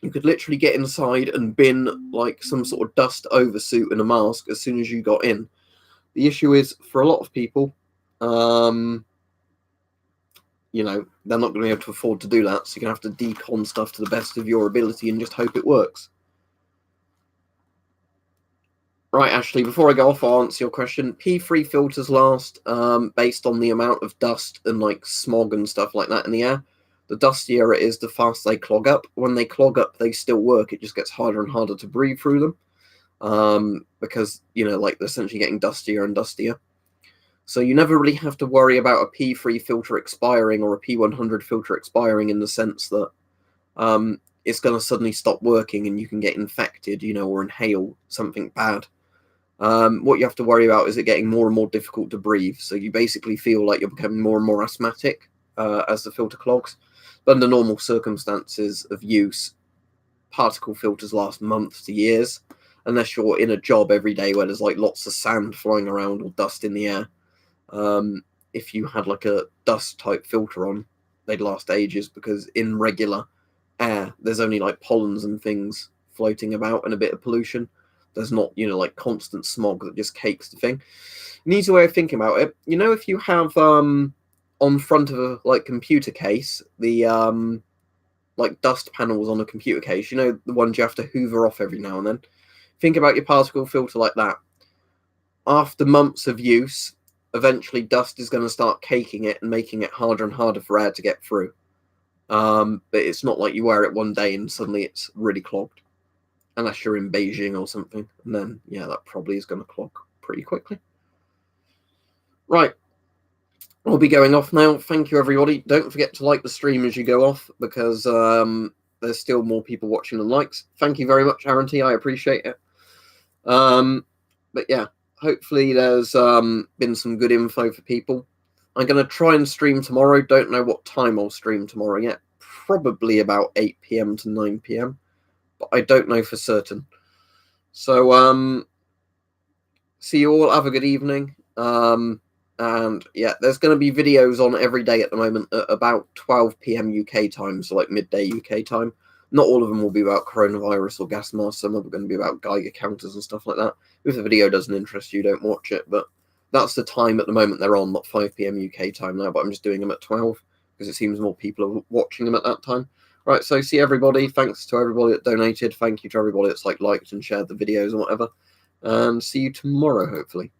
you could literally get inside and bin some sort of dust oversuit and a mask as soon as you got in. The issue is, for a lot of people, they're not going to be able to afford to do that, so you're going to have to decon stuff to the best of your ability and just hope it works. Right, Ashley, before I go off, I'll answer your question. P3 filters last, based on the amount of dust and smog and stuff like that in the air. The dustier it is, the faster they clog up. When they clog up, they still work. It just gets harder and harder to breathe through them, because, they're essentially getting dustier and dustier. So you never really have to worry about a P3 filter expiring or a P100 filter expiring, in the sense that it's going to suddenly stop working and you can get infected, or inhale something bad. What you have to worry about is it getting more and more difficult to breathe. So you basically feel like you're becoming more and more asthmatic as the filter clogs. But under normal circumstances of use, particle filters last months to years, unless you're in a job every day where there's lots of sand flying around or dust in the air. If you had a dust type filter on, they'd last ages, because in regular air there's only pollens and things floating about and a bit of pollution. There's not constant smog that just cakes the thing. An easy way of thinking about it, if you have on front of a computer case, the dust panels on a computer case, the ones you have to hoover off every now and then. Think about your particle filter like that. After months of use, eventually dust is going to start caking it and making it harder and harder for air to get through. But it's not like you wear it one day and suddenly it's really clogged. Unless you're in Beijing or something. And then, yeah, that probably is going to clog pretty quickly. Right. I'll be going off now. Thank you, everybody. Don't forget to like the stream as you go off, because there's still more people watching than likes. Thank you very much, Aaron T. I appreciate it. But yeah, hopefully there's been some good info for people. I'm going to try and stream tomorrow. Don't know what time I'll stream tomorrow yet. Probably about 8 p.m. to 9 p.m. But I don't know for certain. So, see you all. Have a good evening. And yeah, there's going to be videos on every day at the moment at about 12 p.m. UK time, so like midday UK time. Not all of them will be about coronavirus or gas masks. Some are going to be about Geiger counters and stuff like that. If the video doesn't interest you, don't watch it. But that's the time at the moment they're on, not 5 p.m. UK time now. But I'm just doing them at 12 because it seems more people are watching them at that time. Right, so see everybody. Thanks to everybody that donated. Thank you to everybody that's liked and shared the videos and whatever. And see you tomorrow, hopefully.